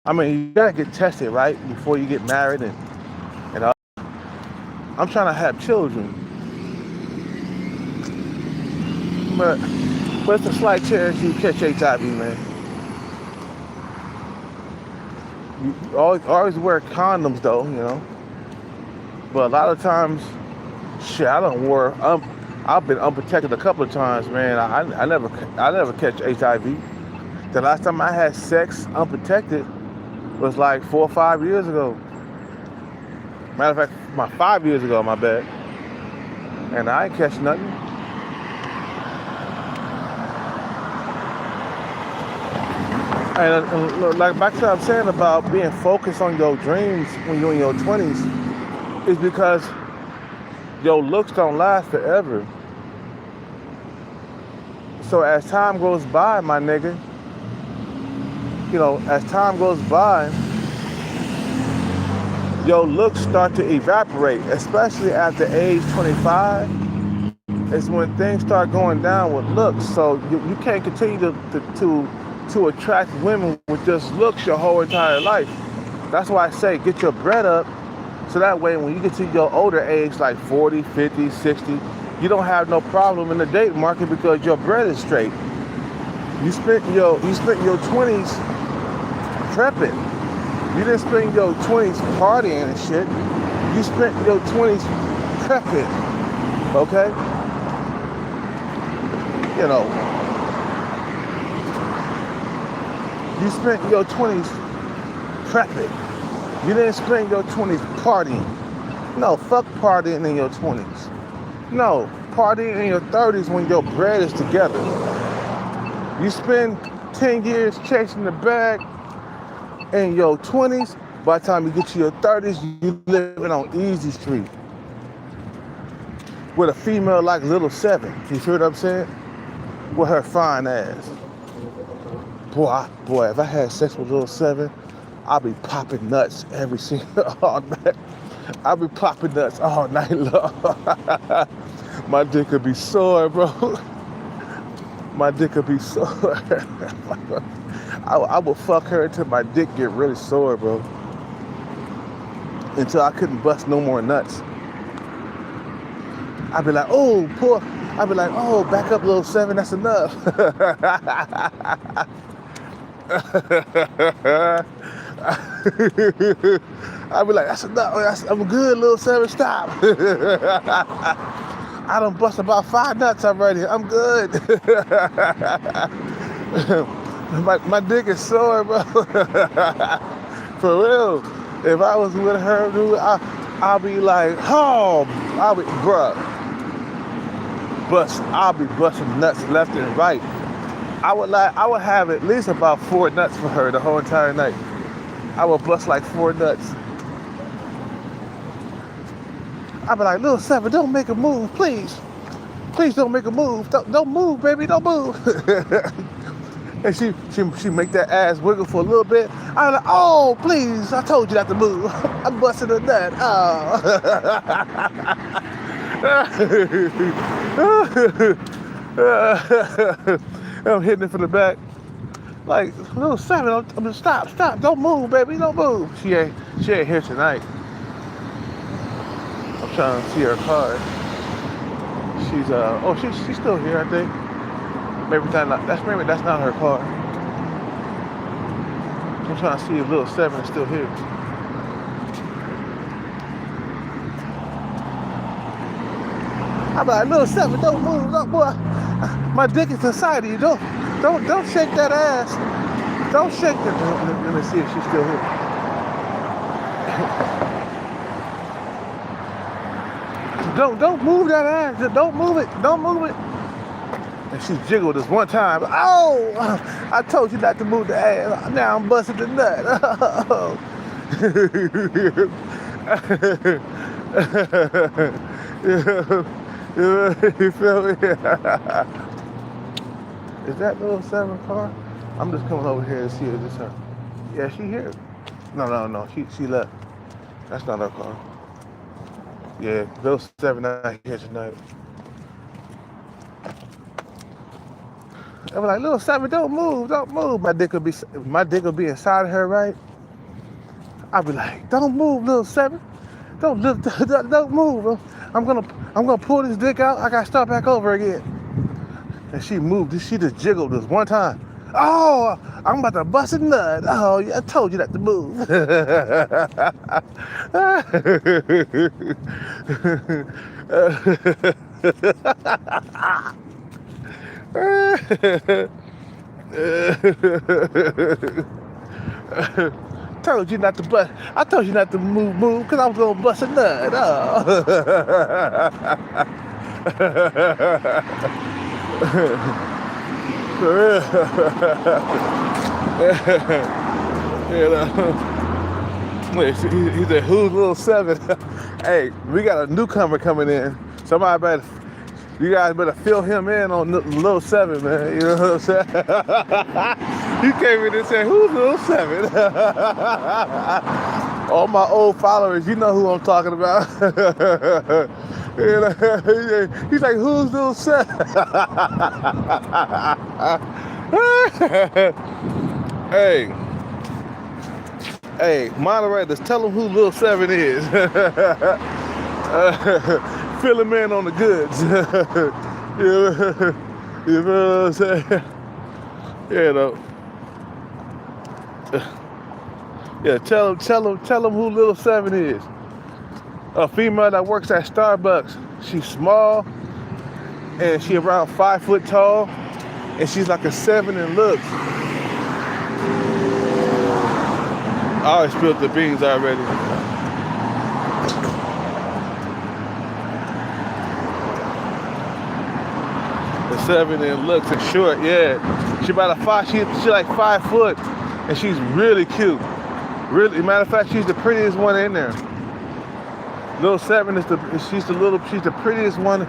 I mean, you gotta get tested, right, before you get married and I'm trying to have children, but it's a slight chance you catch HIV, man. You always wear condoms, though, you know. But a lot of times, shit, I don't wear. I've been unprotected a couple of times, man. I never catch HIV. The last time I had sex unprotected was like 4 or 5 years ago. Matter of fact, 5 years ago, my bad. And I ain't catch nothing. And like back to what I'm saying about being focused on your dreams when you're in your 20s, is because your looks don't last forever. So as time goes by, my nigga, you know, as time goes by, your looks start to evaporate, especially after age 25. It's when things start going down with looks. So you can't continue to attract women with just looks your whole entire life. That's why I say get your bread up so that way when you get to your older age, like 40, 50, 60, you don't have no problem in the date market because your bread is straight. You spent your 20s prepping. You didn't spend your 20s partying and shit. You spent your 20s prepping. Okay? You know, you spent your 20s prepping. You didn't spend your 20s partying. No, fuck partying in your 20s. No, partying in your 30s when your bread is together. You spend 10 years chasing the bag in your 20s. By the time you get to your 30s, you living on Easy Street with a female like Little Seven. You feel what I'm saying? With her fine ass. Boy, if I had sex with Little Seven, I'll be popping nuts every single all night. I'll be popping nuts all night long. My dick could be sore, bro. My dick could be sore. I would fuck her until my dick get really sore, bro. Until I couldn't bust no more nuts. I'd be like, oh, poor. I'd be like, oh, back up, Little Seven, that's enough. I'd be like, that's enough. I'm good, Little Seven, stop. I done bust about 5 nuts already. I'm good. my dick is sore, bro. For real. If I was with her, dude, I'll be like, oh, I'll be busting nuts left and right. I would have at least about 4 nuts for her the whole entire night. I would bust like 4 nuts. I'd be like, Little Seven, don't make a move, please. Please don't make a move. Don't move, baby, don't move. And she make that ass wiggle for a little bit. I'm like, oh, please, I told you not to move. I'm busting a nut. Oh. I'm hitting it from the back. Like, Little Seven, I'm gonna stop, don't move, baby, don't move. She ain't here tonight. I'm trying to see her card. She's still here, I think. Maybe that's not her car. I'm trying to see if Little Seven is still here. I'm like, Little Seven, don't move, boy. My dick is inside of you. Don't shake that ass. Don't shake that. Let me see if she's still here. Don't move that ass. Don't move it. Don't move it. And she jiggled this one time. Oh, I told you not to move the ass. Now I'm busting the nut. You feel me? Is that Little Seven car? I'm just coming over here to see if it's her. Yeah, she here. No. She left. That's not her car. Yeah, Little Seven not here tonight. I'm like, Little Seven, don't move. My dick will be inside of her, right? I'll be like, don't move, Little Seven. Don't move. I'm gonna pull this dick out. I gotta start back over again. And she moved. She just jiggled this one time. Oh, I'm about to bust a nut. Oh, yeah, I told you not to move. Told you not to bust. I told you not to move, because I was gonna bust a nut. Oh. For real. You know. He said, who's Little Seven? Hey, we got a newcomer coming in. You guys better fill him in on Little Seven, man. You know what I'm saying? He came in and said, who's Little Seven? All my old followers, you know who I'm talking about. He's like, who's Little Seven? Hey, moderators, tell them who Lil 7 is. Fill him in on the goods. You know what I'm saying? You know. Yeah, tell him who Lil 7 is. A female that works at Starbucks. She's small and she around 5 foot tall, and she's like a 7 in looks. I already spilled the beans already. The 7 in looks and short, yeah. She about a 5. She like 5 foot, and she's really cute. Really, matter of fact, she's the prettiest one in there. Lil 7 is she's the prettiest one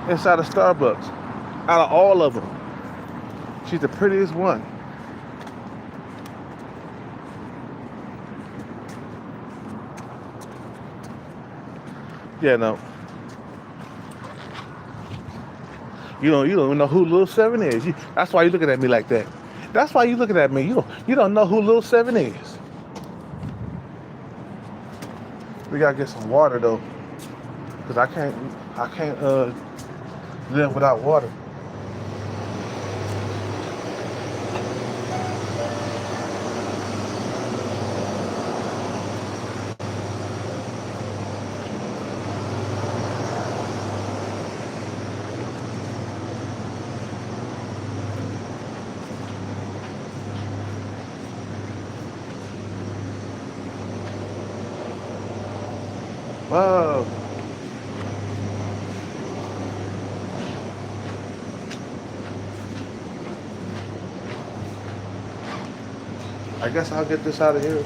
inside of Starbucks. Out of all of them, she's the prettiest one. Yeah, no. You don't even know who Lil 7 is. That's why you looking at me like that. That's why you looking at me. You don't know who Lil 7 is. We gotta get some water though, cause I can't live without water. Wow. I guess I'll get this out of here.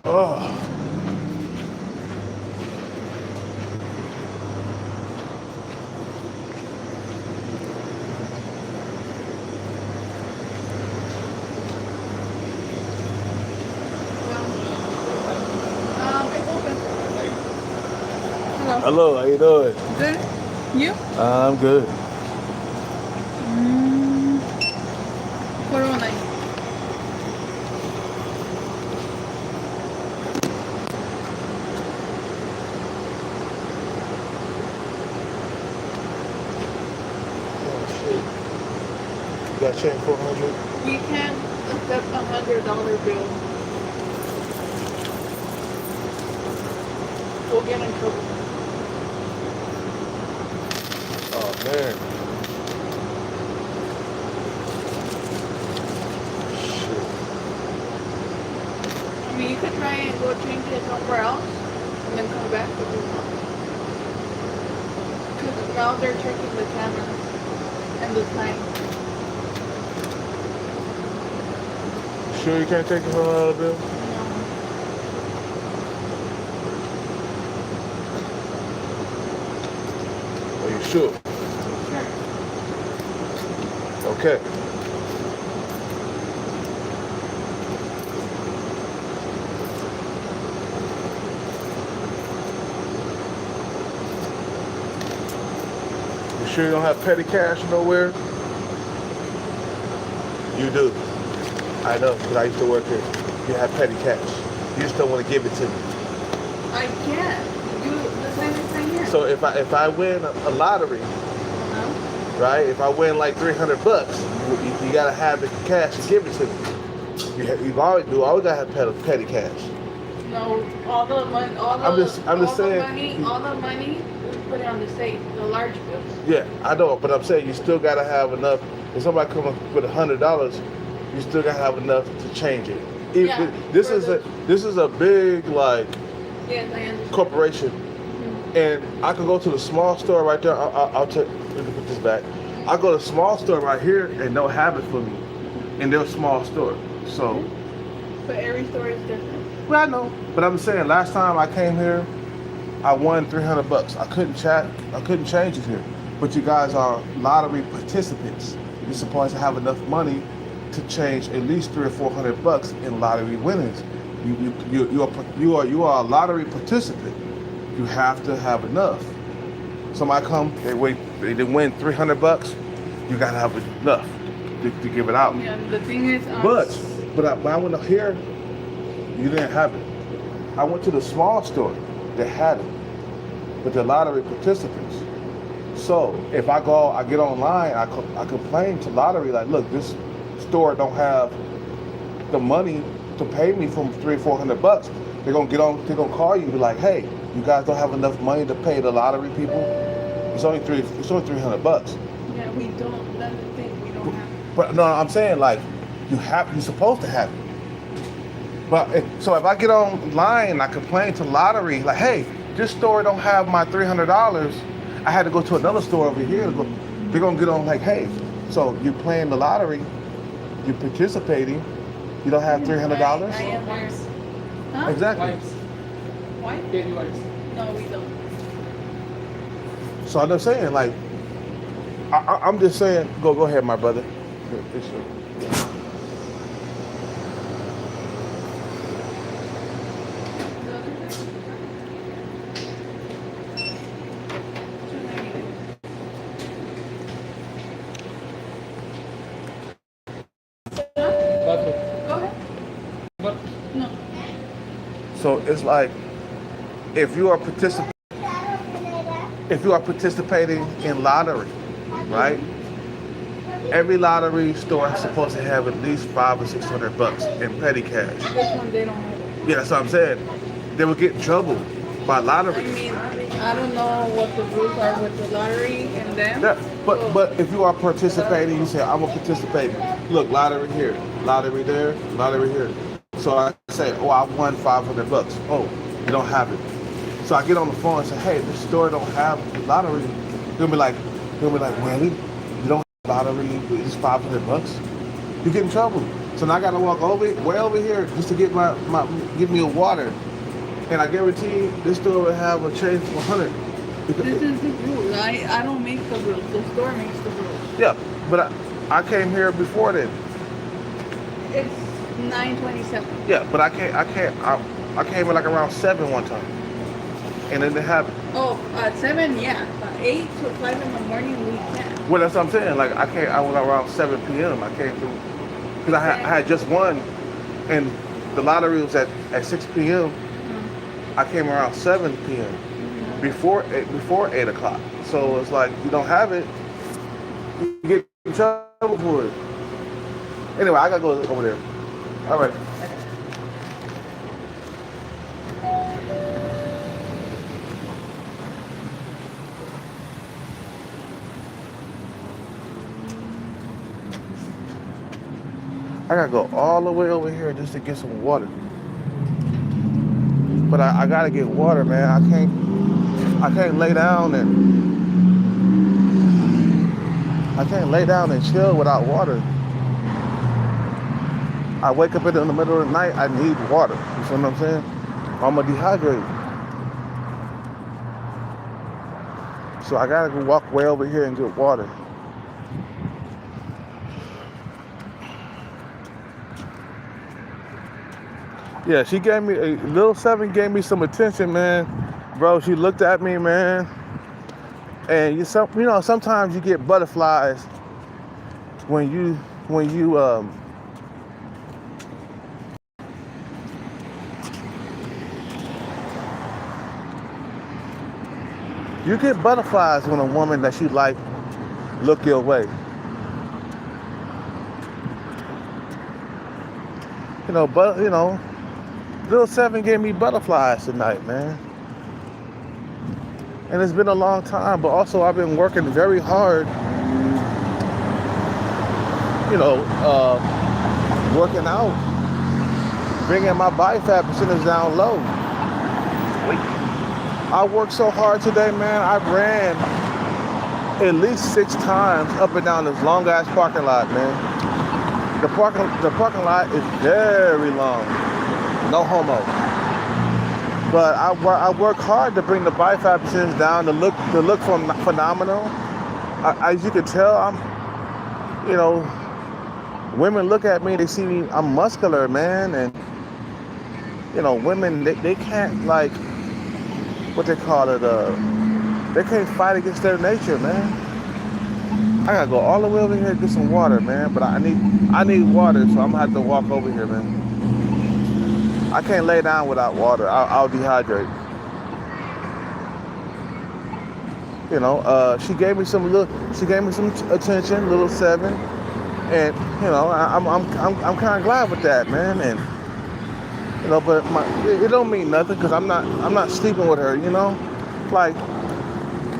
Oh. It's open. Hello. Hello, how you doing? Good. You? I'm good. 409. Oh shit. You got change 400? We can accept $100 bill. We'll get in trouble. Oh man. Shit. I mean, you could try and go change it somewhere else and then come back if you want. Because now they're checking the cameras and the time. Sure you can't take the $100 bill? No. Are you sure? Sure. Okay. You sure you don't have petty cash nowhere? You do. I know, because I used to work here. You have petty cash. You just don't want to give it to me. I can't. Do the same thing here. So if I win a lottery, No. right? If I win like $300, you gotta have the cash to give it to me. You always gotta have petty cash. No, all the money, I'm just saying. all the money, we put it on the safe, the large bills. Yeah, I know, but I'm saying you still gotta have enough. If somebody comes up with $100, you still gotta have enough to change it. Yeah, This is a big like Yes, I understand. corporation, and I could go to the small store right there. I'll take. Let me put this back. I go to the small store right here, and they'll have it for me, in their small store. So, But every store is different. well, I know, but I'm saying last time I came here, I won $300. I couldn't change it here, but you guys are lottery participants. You're supposed to have enough money to change at least $300 or $400 in lottery winnings. You are a lottery participant. You have to have enough. Somebody come, they win $300. You gotta have enough to give it out. Yeah, the thing is, But I went up here, you didn't have it. I went to the small store that had it, but the lottery participants. So if I get online, I complain to lottery like, look, this store don't have the money to pay me from $300-400. They're gonna call you and be like, hey, you guys don't have enough money to pay the lottery people. It's only $300. yeah, we don't. That's the thing. We don't have. But no, I'm saying like you're supposed to have it. But so if I get online, I complain to lottery like, hey, this store don't have my $300. I had to go to another store over here. They're gonna get on like, hey, so you're playing the lottery, you're participating, you don't have $300. I am wipes. Huh? Exactly. Wipes. What? Baby wipes. No, we don't. So I'm just saying like, I'm just saying, go ahead, my brother. It's your- Bathroom. Go ahead. But No. So it's like if you are participating in lottery, right? Every lottery store is supposed to have at least $500 or $600 in petty cash. This one they don't have it. Yeah, that's what I'm saying. They would get in trouble by I lottery. mean, I don't know what the rules are with the lottery and them. Yeah, So, but if you are participating, you say I'm gonna participate. Look, lottery here, lottery there, lottery here. So I say, oh, I won $500. Oh, you don't have it. So I get on the phone and say, hey, this store don't have lottery. They'll be like, really? You don't have lottery? It's $500. You get in trouble. So now I gotta walk way over here just to get give me a water. And I guarantee you, this store will have a change of 100. this is the rule. I don't make the rules. The store makes the rules. Yeah, but I came here before then. It's 9:27. Yeah, but I came in like around 7 one time, and then they have. Oh, at 7, yeah. 8 to 5 in the morning, we can. Well, that's what I'm saying. Like I went around 7 p.m. I came through because I had just won, and the lottery was at 6 p.m. I came around 7 p.m. before 8 o'clock. So it's like you don't have it, you get in trouble for it. Anyway, I gotta go over there. All right. I gotta go all the way over here just to get some water. But I gotta get water, man. I can't lay down and chill without water. I wake up in the middle of the night, I need water. You see what I'm saying? I'm gonna dehydrate. So I gotta go walk way over here and get water. Yeah, she gave me, Lil 7 gave me some attention, man. Bro, she looked at me, man. And you know, sometimes you get butterflies when you get butterflies when a woman that you like look your way. Lil 7 gave me butterflies tonight, man. And it's been a long time, but also I've been working very hard, working out, bringing my body fat percentage down low. I worked so hard today, man. I ran at least 6 times up and down this long ass parking lot, man. The parking lot is very long. No homo. But I work hard to bring the body fat percentage down, to look phenomenal. As you can tell, Women look at me, they see me, I'm muscular, man, and women they can't like what they call it, they can't fight against their nature, man. I gotta go all the way over here to get some water, man. But I need water, so I'm gonna have to walk over here, man. I can't lay down without water. I'll dehydrate. She gave me some attention, little 7, and I'm kind of glad with that, man. And but it don't mean nothing because I'm not sleeping with her, like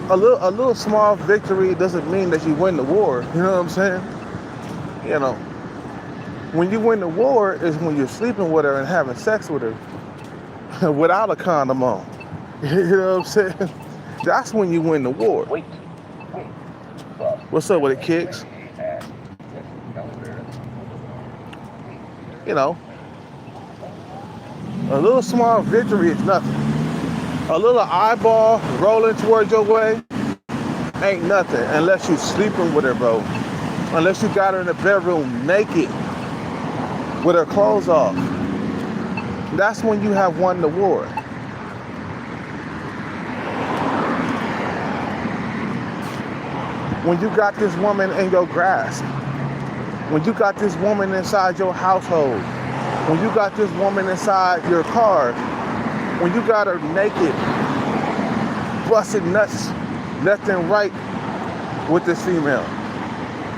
a little small victory doesn't mean that you win the war. You know what I'm saying? When you win the war is when you're sleeping with her and having sex with her without a condom on. You know what I'm saying? That's when you win the war. What's up with it, kicks? A little small victory is nothing. A little eyeball rolling towards your way ain't nothing unless you sleeping with her, bro. Unless you got her in the bedroom naked with her clothes off. That's when you have won the war. When you got this woman in your grasp. When you got this woman inside your household. When you got this woman inside your car. When you got her naked, busting nuts left and right with this female.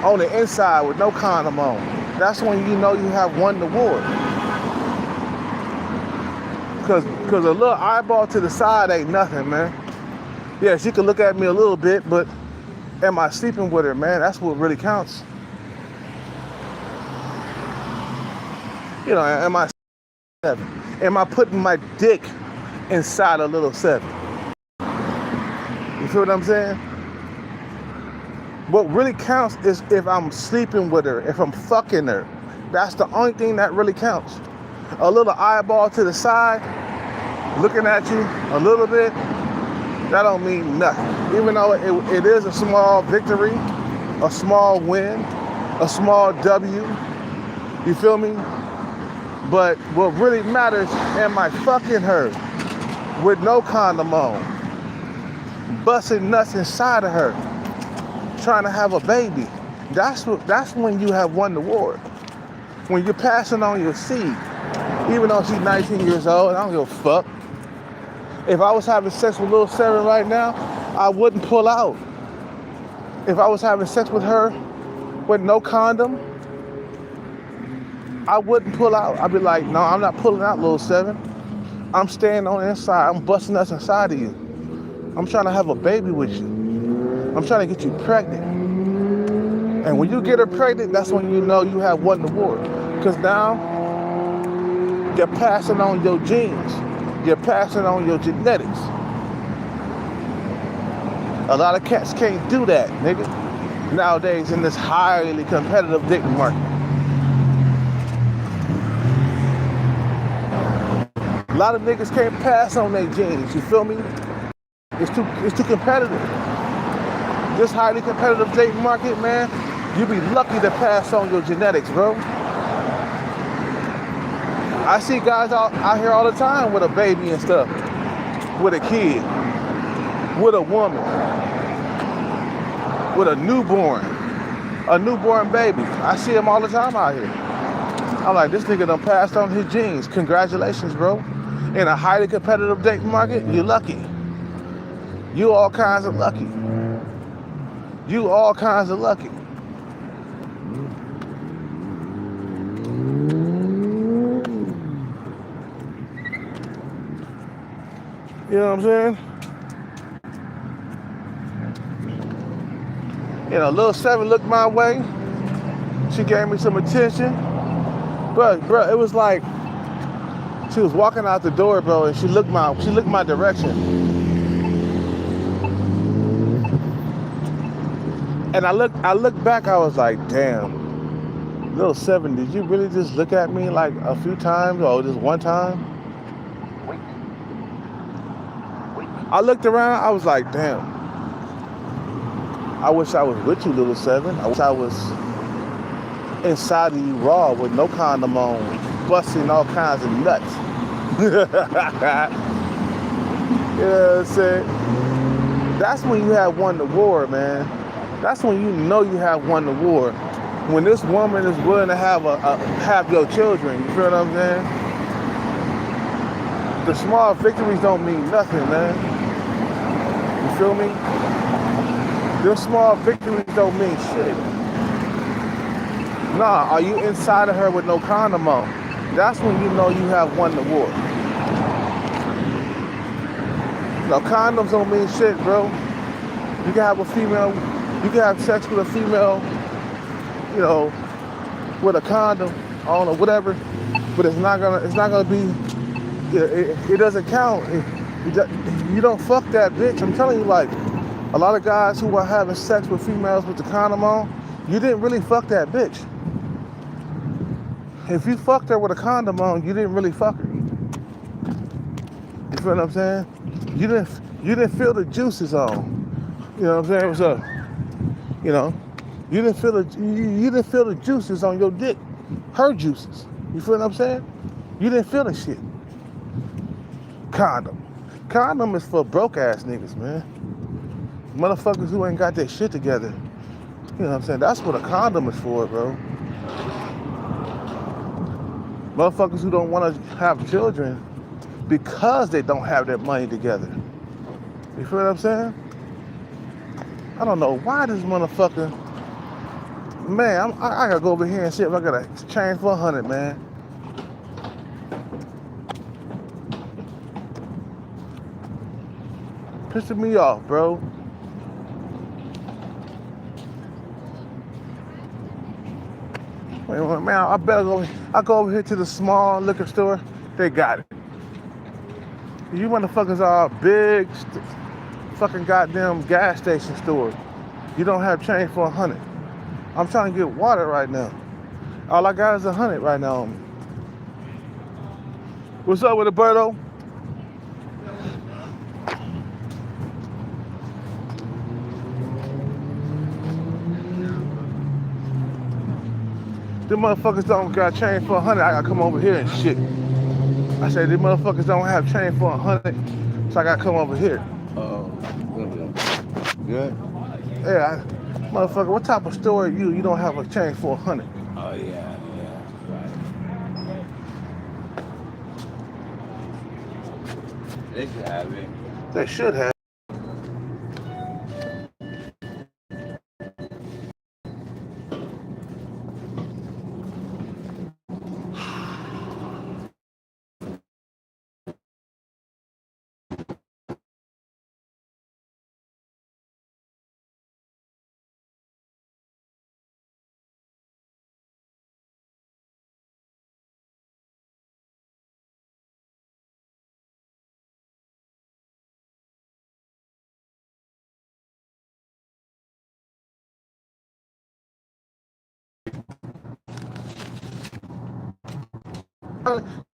On the inside with no condom on. That's when you know you have won the war. Because a little eyeball to the side ain't nothing, man. Yeah, she could look at me a little bit, but am I sleeping with her, man? That's what really counts. Am I 7? Am I putting my dick inside a little 7? You feel what I'm saying? What really counts is if I'm sleeping with her, if I'm fucking her. That's the only thing that really counts. A little eyeball to the side, looking at you a little bit, that don't mean nothing. Even though it is a small victory, a small win, a small W. You feel me? But what really matters, am I fucking her with no condom on, busting nuts inside of her, trying to have a baby? That's when you have won the war. When you're passing on your seed. Even though she's 19 years old, I don't give a fuck. If I was having sex with little 7 right now, I wouldn't pull out. If I was having sex with her with no condom, I wouldn't pull out. I'd be like, no, I'm not pulling out, little 7. I'm staying on the inside. I'm busting us inside of you. I'm trying to have a baby with you. I'm trying to get you pregnant. And when you get her pregnant, that's when you know you have won the war. Because now, you're passing on your genes. You're passing on your genetics. A lot of cats can't do that, nigga. Nowadays in this highly competitive dick market. A lot of niggas can't pass on their genes, you feel me? It's too competitive. This highly competitive dating market, man, you be lucky to pass on your genetics, bro. I see guys out here all the time with a baby and stuff, with a kid, with a woman, with a newborn baby. I see them all the time out here. I'm like, this nigga done passed on his genes. Congratulations, bro. In a highly competitive dating market, you're lucky. You all kinds of lucky. You all kinds of lucky. You know what I'm saying? Little 7 looked my way. She gave me some attention. Bro, it was like she was walking out the door, bro, and she looked my direction. And I looked back, I was like, damn, little 7, did you really just look at me like a few times or just one time? I looked around, I was like, damn. I wish I was with you, little 7. I wish I was inside of you raw with no condom on, busting all kinds of nuts. You know what I'm saying? That's when you have won the war, man. That's when you know you have won the war. When this woman is willing to have your children, you feel what I'm saying? The small victories don't mean nothing, man. You feel me? Those small victories don't mean shit. Nah, are you inside of her with no condom on? That's when you know you have won the war. No, condoms don't mean shit, bro. You can have a female, you can have sex with a female, you know, with a condom on or whatever, but it's not gonna be, it doesn't count. You don't fuck that bitch. I'm telling you, like, a lot of guys who are having sex with females with the condom on, you didn't really fuck that bitch. If you fucked her with a condom on, you didn't really fuck her. You feel what I'm saying? You didn't feel the juices on. You know what I'm saying? What's up? You know, you didn't feel the juices on your dick. Her juices. You feel what I'm saying? You didn't feel the shit. Condom. Condom is for broke ass niggas, man. Motherfuckers who ain't got their shit together. You know what I'm saying? That's what a condom is for, bro. Motherfuckers who don't want to have children because they don't have their money together. You feel what I'm saying? I don't know why this motherfucker. Man, I gotta go over here and see if I got a change for 100, man. Pissing me off, bro. Wait, man, I better go. I go over here to the small liquor store. They got it. You motherfuckers are big, fucking goddamn gas station stores. You don't have change for 100. I'm trying to get water right now. All I got is 100 right now on me. What's up with it, Berto? Them motherfuckers don't got change for 100. I gotta come over here and shit. I said, these motherfuckers don't have change for 100, so I gotta come over here. Oh, good. Yeah, motherfucker, what type of store are you? You don't have a change for 100. Oh, yeah, right. They should have it. They should have.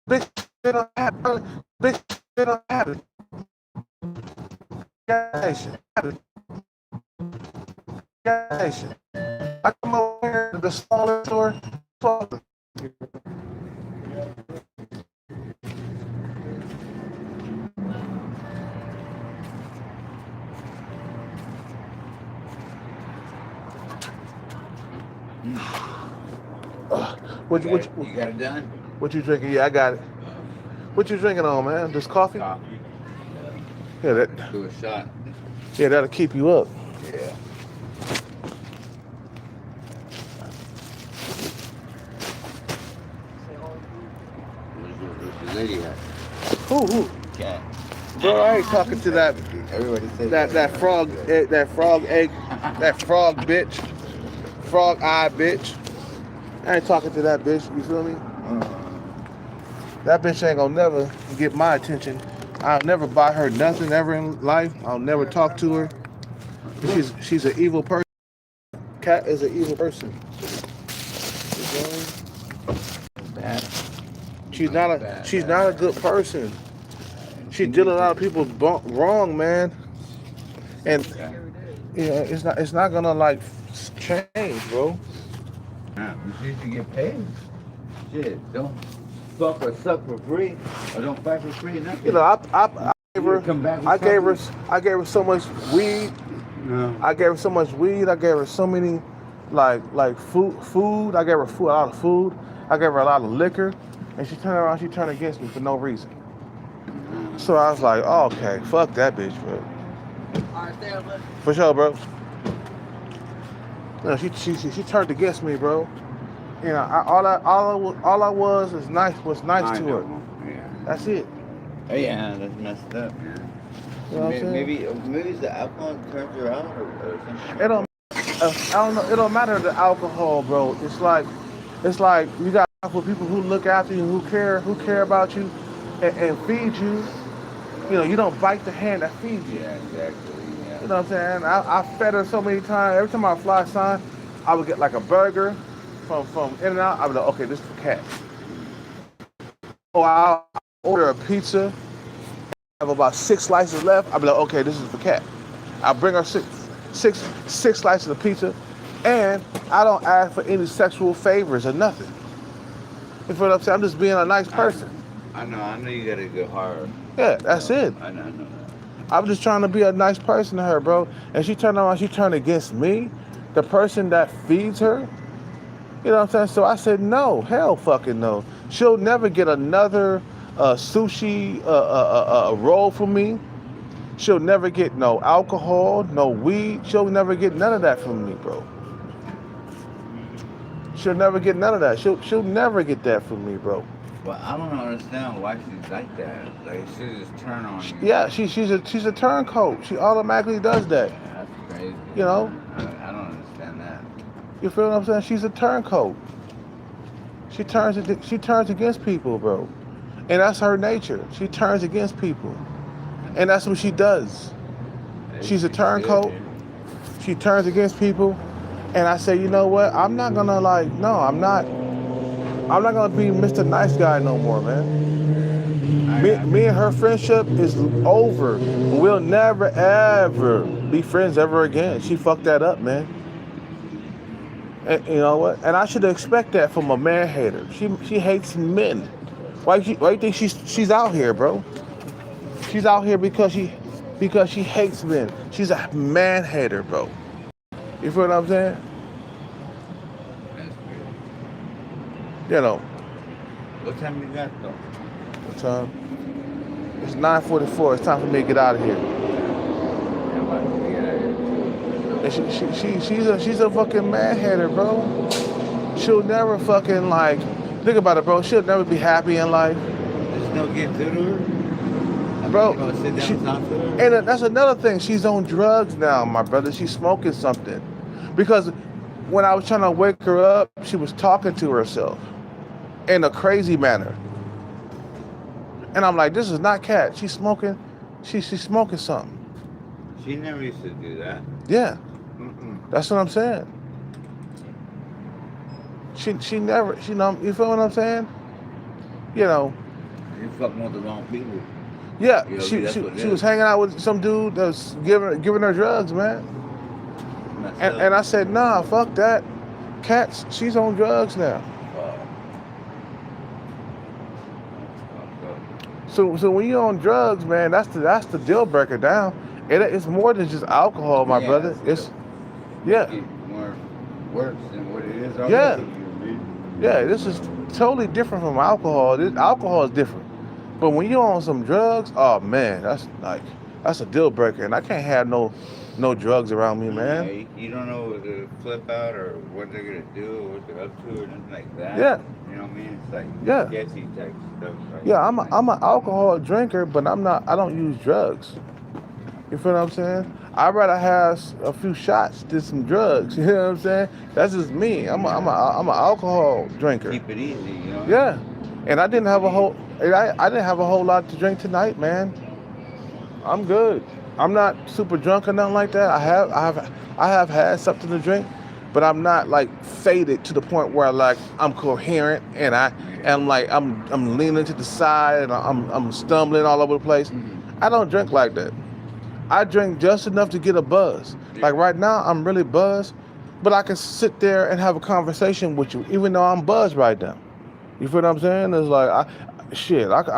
Bitch, they don't have it. Bitch, they don't have it. Gas station. Gas station. I come over here to the smaller store. What You got it done? What you drinking? Yeah, I got it. What you drinking on, man? Just coffee? Coffee. Yeah, Do a shot. yeah, that'll keep you up. Yeah. Where's the lady at? Who? Cat. Bro, I ain't talking to that Everybody says that frog egg, that frog bitch, frog eye bitch. I ain't talking to that bitch. You feel me? That bitch ain't gonna never get my attention. I'll never buy her nothing ever in life. I'll never talk to her. She's an evil person. Cat is an evil person. You feel me? Bad. She's not a good person. She did a lot of people wrong, man. And yeah, it's not gonna like change, bro. Yeah, you used to get paid. Shit, don't fuck or suck for free, or don't fight for free, nothing. You know, I gave her, Come back with I gave her, something? I gave her so much weed. No. I gave her so much weed. I gave her so many, like food. I gave her a lot of food. I gave her a lot of liquor, and she turned around. She turned against me for no reason. So I was like, oh, okay, fuck that bitch, bro. Alright, there, but For sure, bro. You know, she turned against me, bro. You know, all I was nice I to know. her. Yeah. That's it. Oh yeah, that's messed up, man. You know what I'm saying? Maybe it's the alcohol turns her out or something. It don't. I don't know. It don't matter the alcohol, bro. It's like you got for people who look after you, who care about you, and feed you. You know, you don't bite the hand that feeds you. Yeah, exactly. Yeah. You know what I'm saying? I fed her so many times. Every time I fly sign, I would get like a burger from In-N-Out. I would be like, okay, this is for Cat. Or I'll order a pizza. Have about 6 slices left. I'll be like, okay, this is for Cat. I'll bring her six slices of pizza, and I don't ask for any sexual favors or nothing. You feel what I'm saying? I'm just being a nice person. I know you gotta go hard. Yeah, that's it. I know that. I'm just trying to be a nice person to her, bro. And she turned around, she turned against me, the person that feeds her. You know what I'm saying? So I said, no, hell fucking no. She'll never get another sushi roll from me. She'll never get no alcohol, no weed. She'll never get none of that from me, bro. She'll never get none of that. She'll never get that from me, bro. But I don't understand why she's like that. Like she just turn on you. Yeah, she's a turncoat. She automatically does that. Yeah, that's crazy. You know? I don't understand that. You feel what I'm saying? She's a turncoat. She turns against people, bro. And that's her nature. She turns against people. And that's what she does. She's a turncoat. She turns against people. And I say, you know what? I'm not gonna I'm not gonna be Mr. Nice Guy no more, man. Me and her friendship is over. We'll never ever be friends ever again. She fucked that up, man. And you know what? And I should expect that from a man hater. She hates men. Why do you think she's out here, bro? She's out here because she hates men. She's a man hater, bro. You feel what I'm saying? That's weird. You know. What time you got though? What time? It's 9:44. It's time for me to get out of here. I'm about to get out of here too. And she's a fucking man hater, bro. She'll never fucking think about it, bro. She'll never be happy in life, There's no get to her. bro. You gonna sit down and talk to her? And that's another thing. She's on drugs now, my brother. She's smoking something, because when I was trying to wake her up, she was talking to herself in a crazy manner. And I'm like, this is not Cat. She's smoking. She's smoking something. She never used to do that. Yeah, Mm-mm. that's what I'm saying. She never. You feel what I'm saying? You know. You fucking with the wrong people. Yeah, You know, she that's what it was is. hanging out with some dude that's giving her drugs, man. Messed And up. I said, nah, fuck that. Cat, she's on drugs now. So when you're on drugs, man, that's the deal breaker down. It's more than just alcohol, my Yeah, brother. it's Yeah, It's more worse than what it is. Yeah. already. yeah. This is totally different from alcohol. Alcohol is different, but when you're on some drugs, oh man, that's a deal breaker, and I can't have no drugs around me, man. Yeah, you don't know what to flip out or what they're gonna do or what they're up to or anything like that. Yeah. You know what I mean? It's like Yeah. sketchy type stuff. Like, Yeah, I'm an alcohol drinker, but I don't use drugs. You feel what I'm saying? I'd rather have a few shots than some drugs. You know what I'm saying? That's just me. I'm an alcohol drinker. keep it easy, you know? Yeah, and I didn't have a whole lot to drink tonight, man. I'm good. I'm not super drunk or nothing like that. I have had something to drink, but I'm not faded to the point where I'm coherent and I'm leaning to the side and I'm stumbling all over the place. Mhm. I don't drink like that. I drink just enough to get a buzz. Like right now, I'm really buzzed, but I can sit there and have a conversation with you, even though I'm buzzed right now. You feel what I'm saying? It's like, I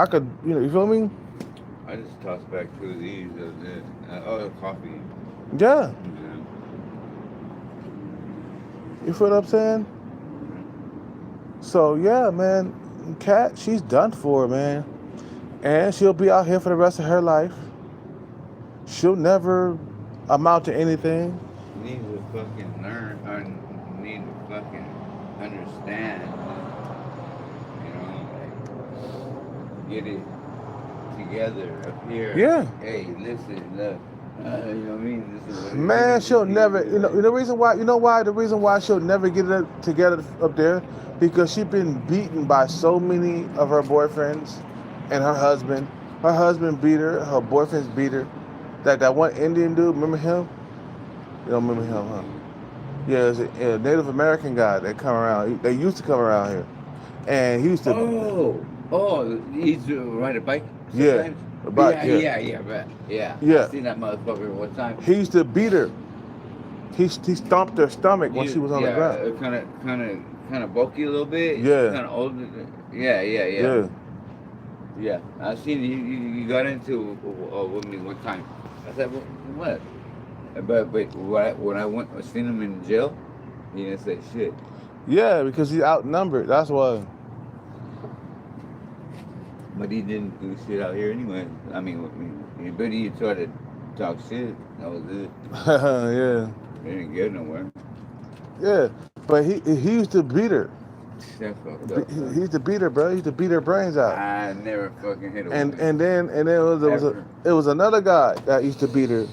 could, you feel me? I just tossed back 2 of these. Coffee. Yeah. Yeah. You feel what I'm saying? So yeah, man, Kat, she's done for, man, and she'll be out here for the rest of her life. She'll never amount to anything. Need to fucking learn, or need to fucking understand, get it together up here. Yeah. Hey, listen, look, you know what I mean? This is what it Man, is. she'll never. The reason why. You know why? The reason why she'll never get it together up there, because she's been beaten by so many of her boyfriends, and her husband. Her husband beat her. Her boyfriends beat her. That one Indian dude, remember him? You don't remember him, huh? Yeah, it's a Native American guy that come around. They used to come around here, and he used to. He used to ride a bike. Yeah, Sometimes? a bike, yeah. Yeah. Yeah. I seen that motherfucker one time. He used to beat her. He stomped her stomach when she was on the ground. Kind of bulky a little bit. Yeah. Kind of older. Yeah. Yeah, I seen you got into with me one time. I said, what? But when I seen him in jail, he didn't say shit. Yeah, because he's outnumbered. That's why. But he didn't do shit out here anyway. I mean, but he tried to talk shit. That was it. Yeah. They didn't get nowhere. Yeah, but he used to beat her. That fucked up. He used to beat her, bro. He used to beat her brains out. I never fucking hit a And woman. then it was another guy that used to beat her.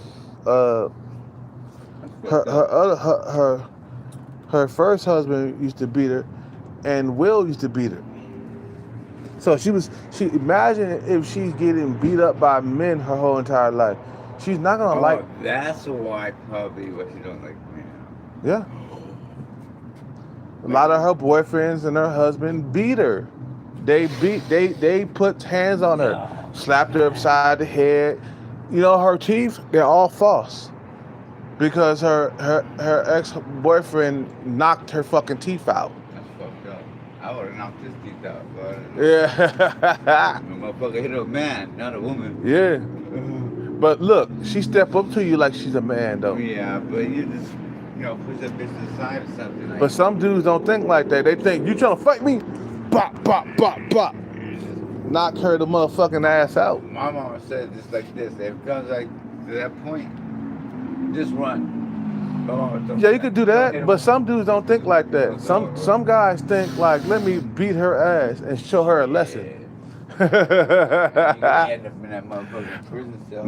Her first husband used to beat her, and Will used to beat her. So she imagine if she's getting beat up by men her whole entire life. She's not gonna like. That's why probably what she don't like me. Yeah. A lot of her boyfriends and her husband beat her. They put hands on her, slapped her upside the head. Her teeth, they're all false. Because her ex-boyfriend knocked her fucking teeth out. That's fucked up. I would have knocked his teeth out, but Yeah. the motherfucker hit a man, not a woman. Yeah. But look, she stepped up to you like she's a man, though. Yeah, but you just, push that bitch to the side or something. Like But some dudes don't think like that. They think, you trying to fight me? Bop, bop, bop, bop. Knock her the motherfucking ass out. My mama said just like this. If it comes like to that point, just run. Yeah, you could do that, but some dudes don't think like that. Some guys think like, let me beat her ass and show her a lesson. You end up in that motherfucking prison cell.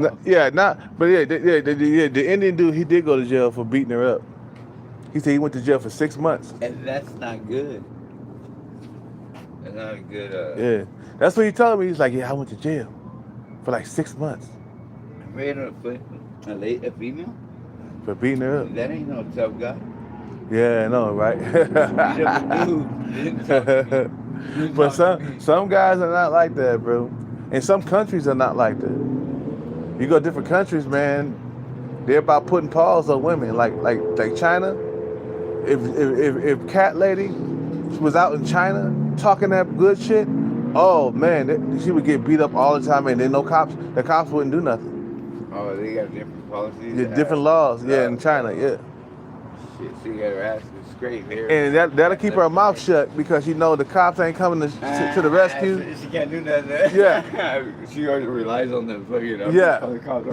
The Indian dude, he did go to jail for beating her up. He said he went to jail for 6 months. And that's not good. That's not a good. Yeah, that's what he told me. He's like, yeah, I went to jail for like 6 months A female? for beating her up. That ain't no tough guy. Yeah, I know, right? Dude. But some guys are not like that, bro. And some countries are not like that. You go to different countries, man, they're about putting paws on women. Like China. If Cat Lady was out in China talking that good shit, oh man, she would get beat up all the time, and then the cops wouldn't do nothing. Oh, they got different policies. Yeah, different laws, yeah, in China, yeah. Shit, she got her ass scraped here. And that'll keep her mouth shut because the cops ain't coming to the rescue. She can't do nothing. Yeah. She always relies on the fucking.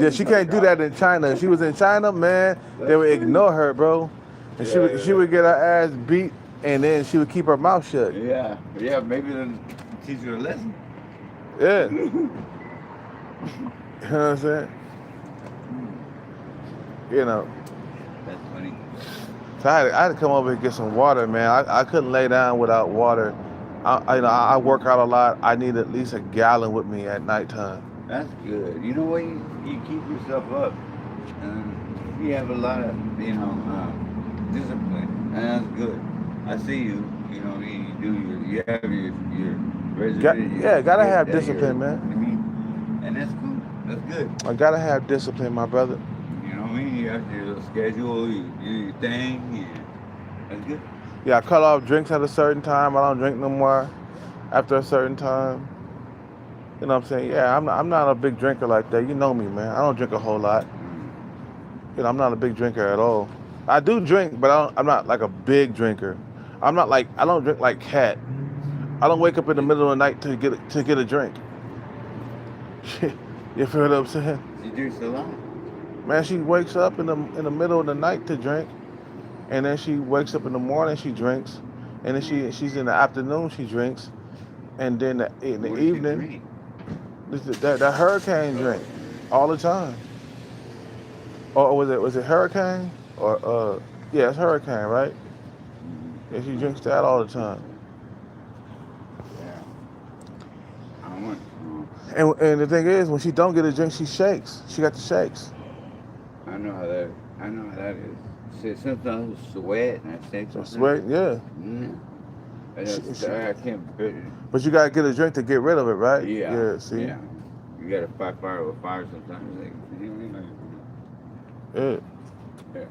Yeah, she can't do that in China. If she was in China, man, they would ignore her, bro. And she would get her ass beat, and then she would keep her mouth shut. Yeah, maybe then teach her a lesson. Yeah. You know what I'm saying? That's funny. So I had to come over and get some water, man. I couldn't lay down without water. I work out a lot. I need at least a gallon with me at nighttime. That's good. You know what? You keep yourself up. You have a lot of, discipline. And that's good. I see you. You have your regimen. Gotta have discipline, man. And that's cool. That's good. I gotta have discipline, my brother. You know what I mean? You have your little schedule, you do your thing, That's good. Yeah, I cut off drinks at a certain time. I don't drink no more after a certain time. You know what I'm saying? Yeah, I'm not a big drinker like that. You know me, man. I don't drink a whole lot. You know, I'm not a big drinker at all. I do drink, but I'm not like a big drinker. I don't drink like Cat. I don't wake up in the middle of the night to get a drink. You feel what I'm saying? She drinks a lot. Man, she wakes up in the middle of the night to drink, and then she wakes up in the morning, she drinks, and then she's in the afternoon, she drinks, and then in the What does she evening, drink? that hurricane drink all the time. Or was it hurricane? Or yeah, it's hurricane, right? Yeah, she drinks that all the time. Yeah. I want. And the thing is, when she don't get a drink, she shakes. She got the shakes. I know how that is. See, sometimes sweat and I say something. Sweat, yeah. I can't bear it. But you gotta get a drink to get rid of it, right? Yeah. Yeah. See. Yeah. You gotta fight fire with fire sometimes. Yeah. Yeah.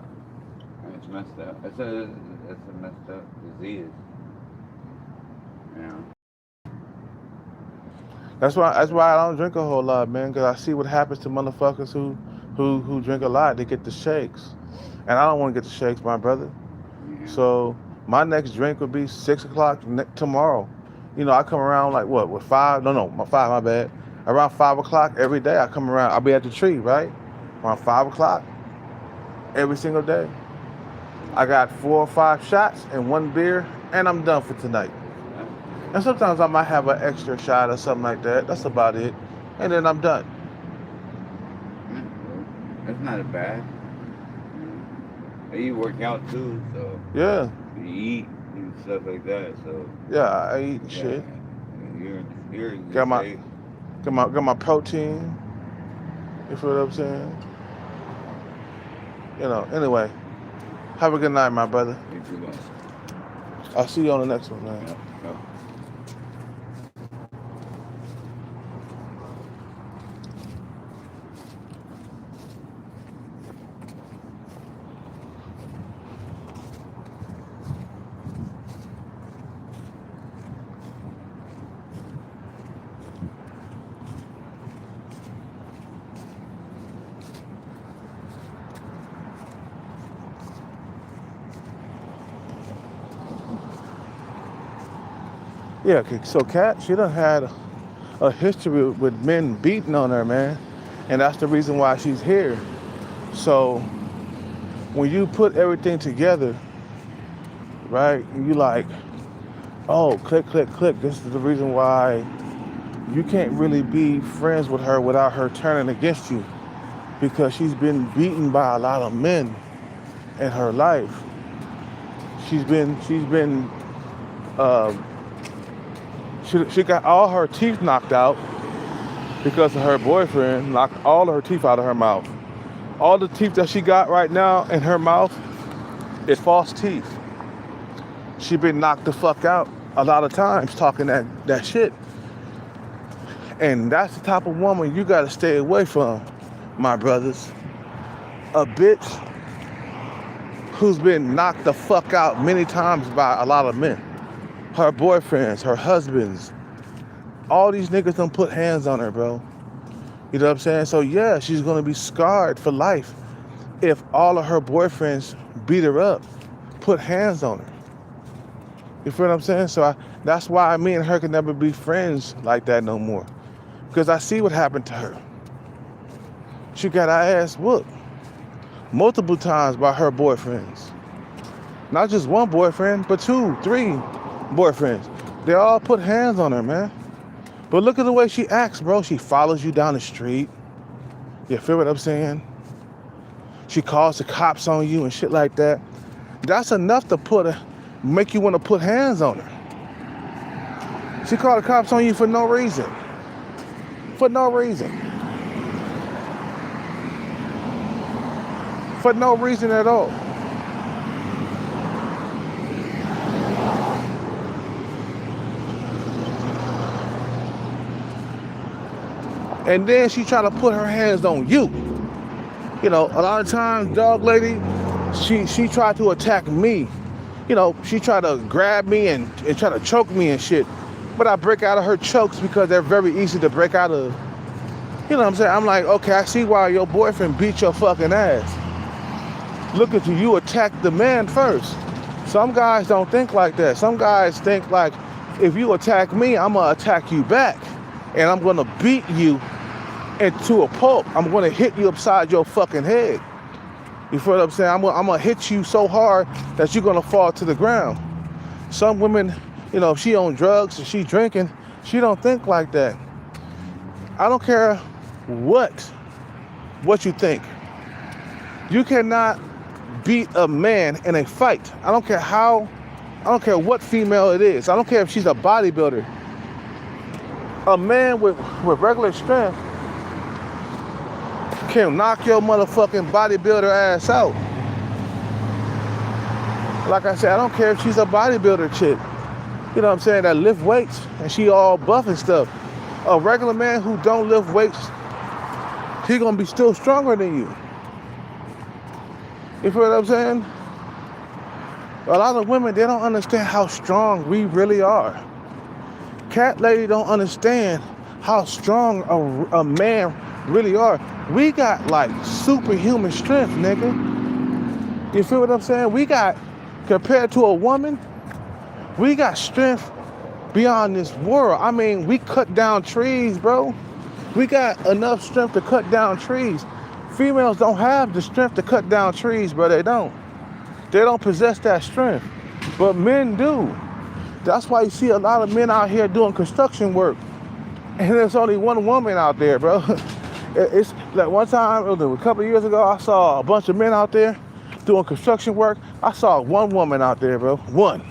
It's messed up. It's a messed up disease. Yeah. That's why I don't drink a whole lot, man. Cause I see what happens to motherfuckers who drink a lot. They get the shakes, and I don't want to get the shakes, my brother. Yeah. So my next drink would be 6 o'clock tomorrow. You know, I come around like what? With 5? No, 5. My bad. Around 5 o'clock every day. I come around. I'll be at the tree, right? Around 5 o'clock every single day. I got 4 or 5 shots and 1 beer, and I'm done for tonight. And sometimes I might have an extra shot or something like that. That's about it. And then I'm done. That's not bad. You work out too, so Yeah. you eat and stuff like that. So Yeah, I eat shit. You're Got my protein. You feel what I'm saying? You know, anyway. Have a good night, my brother. I'll see you on the next one, man. Yeah. Yeah, so Kat, she done had a history with men beating on her, man. And that's the reason why she's here. So when you put everything together, right, and you like, oh, click. This is the reason why you can't really be friends with her without her turning against you. Because she's been beaten by a lot of men in her life. She got all her teeth knocked out because of her boyfriend knocked all of her teeth out of her mouth. All the teeth that she got right now in her mouth is false teeth. She been knocked the fuck out a lot of times talking that shit. And that's the type of woman you gotta stay away from, my brothers. A bitch who's been knocked the fuck out many times by a lot of men. Her boyfriends, her husbands, all these niggas done put hands on her, bro. You know what I'm saying? So yeah, she's gonna be scarred for life if all of her boyfriends beat her up, put hands on her. You feel what I'm saying? So that's why me and her can never be friends like that no more. Because I see what happened to her. She got her ass whooped multiple times by her boyfriends. Not just one boyfriend, but 2, 3 boyfriends. They all put hands on her, man. But look at the way she acts, bro. She follows you down the street. You feel what I'm saying? She calls the cops on you and shit like that. That's enough to make you want to put hands on her. She called the cops on you for no reason. For no reason. For no reason at all. And then she try to put her hands on you. You know, a lot of times, dog lady, she tried to attack me she tried to grab me and try to choke me and shit. But I break out of her chokes because they're very easy to break out of. You know what I'm saying? I'm like, okay, I see why your boyfriend beat your fucking ass. Look at you, you attacked the man first. Some guys don't think like that. Some guys think like, if you attack me, I'm gonna attack you back. And I'm gonna beat you into a pulp. I'm gonna hit you upside your fucking head. You feel what I'm saying? I'm gonna hit you so hard that you're gonna fall to the ground. Some women, if she on drugs or she drinking, she don't think like that. I don't care what you think. You cannot beat a man in a fight. I don't care what female it is. I don't care if she's a bodybuilder. A man with regular strength can knock your motherfucking bodybuilder ass out. Like I said, I don't care if she's a bodybuilder chick. You know what I'm saying? That lift weights and she all buff and stuff. A regular man who don't lift weights, he gonna be still stronger than you. You feel what I'm saying? A lot of women, they don't understand how strong we really are. Cat lady don't understand how strong a man really are. We got like superhuman strength, nigga. You feel what I'm saying? We got, compared to a woman, we got strength beyond this world. I mean, we cut down trees, bro. We got enough strength to cut down trees. Females don't have the strength to cut down trees, bro. They don't. They don't possess that strength. But men do. That's why you see a lot of men out here doing construction work. And there's only one woman out there, bro. It's like one time, it was a couple of years ago, I saw a bunch of men out there doing construction work. I saw one woman out there, bro. One.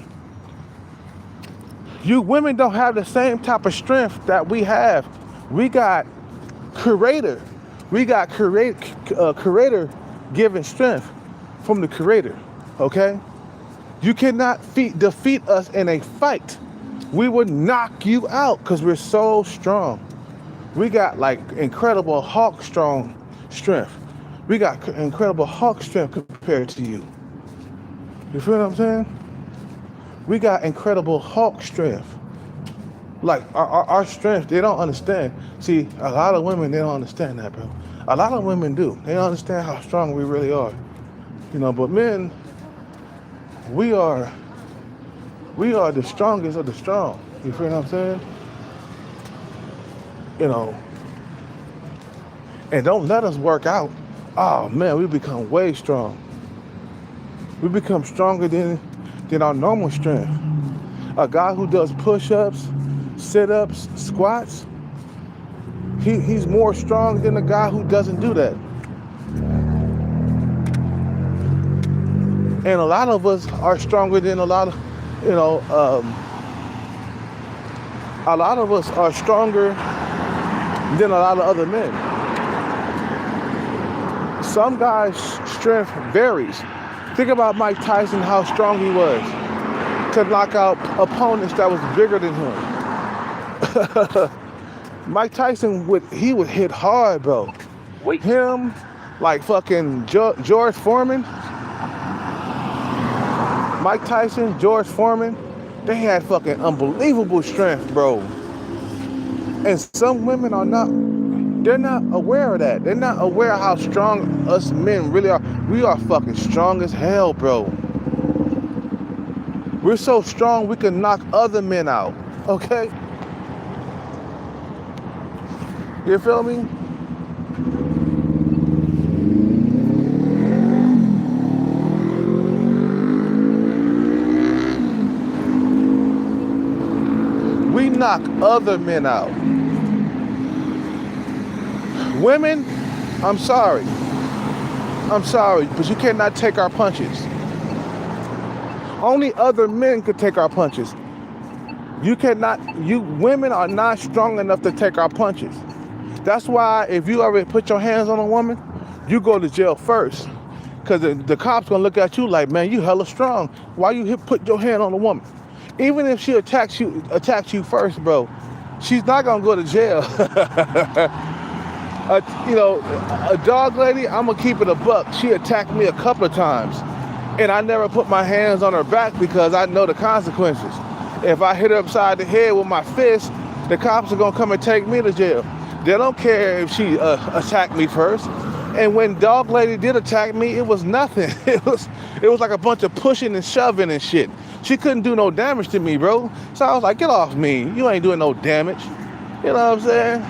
You women don't have the same type of strength that we have. We got creator. We got creator giving strength from the creator, okay? You cannot defeat us in a fight. We would knock you out because we're so strong. We got like incredible Hulk strong strength. We got incredible Hulk strength compared to you. You feel what I'm saying? We got incredible Hulk strength. Like our strength, they don't understand. See, a lot of women, they don't understand that, bro. A lot of women do. They don't understand how strong we really are. But men, we are the strongest of the strong. You feel what I'm saying? And don't let us work out. Oh man, we become way strong. We become stronger than our normal strength. A guy who does push-ups, sit-ups, squats, he's more strong than a guy who doesn't do that. And a lot of us are stronger than a lot of us are stronger than a lot of other men. Some guys' strength varies. Think about Mike Tyson, how strong he was to knock out opponents that was bigger than him. Mike Tyson would hit hard, bro. Wait. Him, like fucking George Foreman. Mike Tyson, George Foreman, they had fucking unbelievable strength, bro. And some women they're not aware of that. They're not aware of how strong us men really are. We are fucking strong as hell, bro. We're so strong we can knock other men out, okay? You feel me? We knock other men out. Women, I'm sorry, but you cannot take our punches. Only other men could take our punches. You women are not strong enough to take our punches. That's why if you ever put your hands on a woman, you go to jail first. Because the cops gonna look at you like, man, you hella strong. Why you put your hand on a woman? Even if she attacks you first, bro, she's not gonna go to jail. A dog lady, I'm gonna keep it a buck. She attacked me a couple of times. And I never put my hands on her back because I know the consequences. If I hit her upside the head with my fist, the cops are gonna come and take me to jail. They don't care if she attacked me first. And when Dog Lady did attack me, it was nothing. It was like a bunch of pushing and shoving and shit. She couldn't do no damage to me, bro. So I was like, get off me. You ain't doing no damage. You know what I'm saying?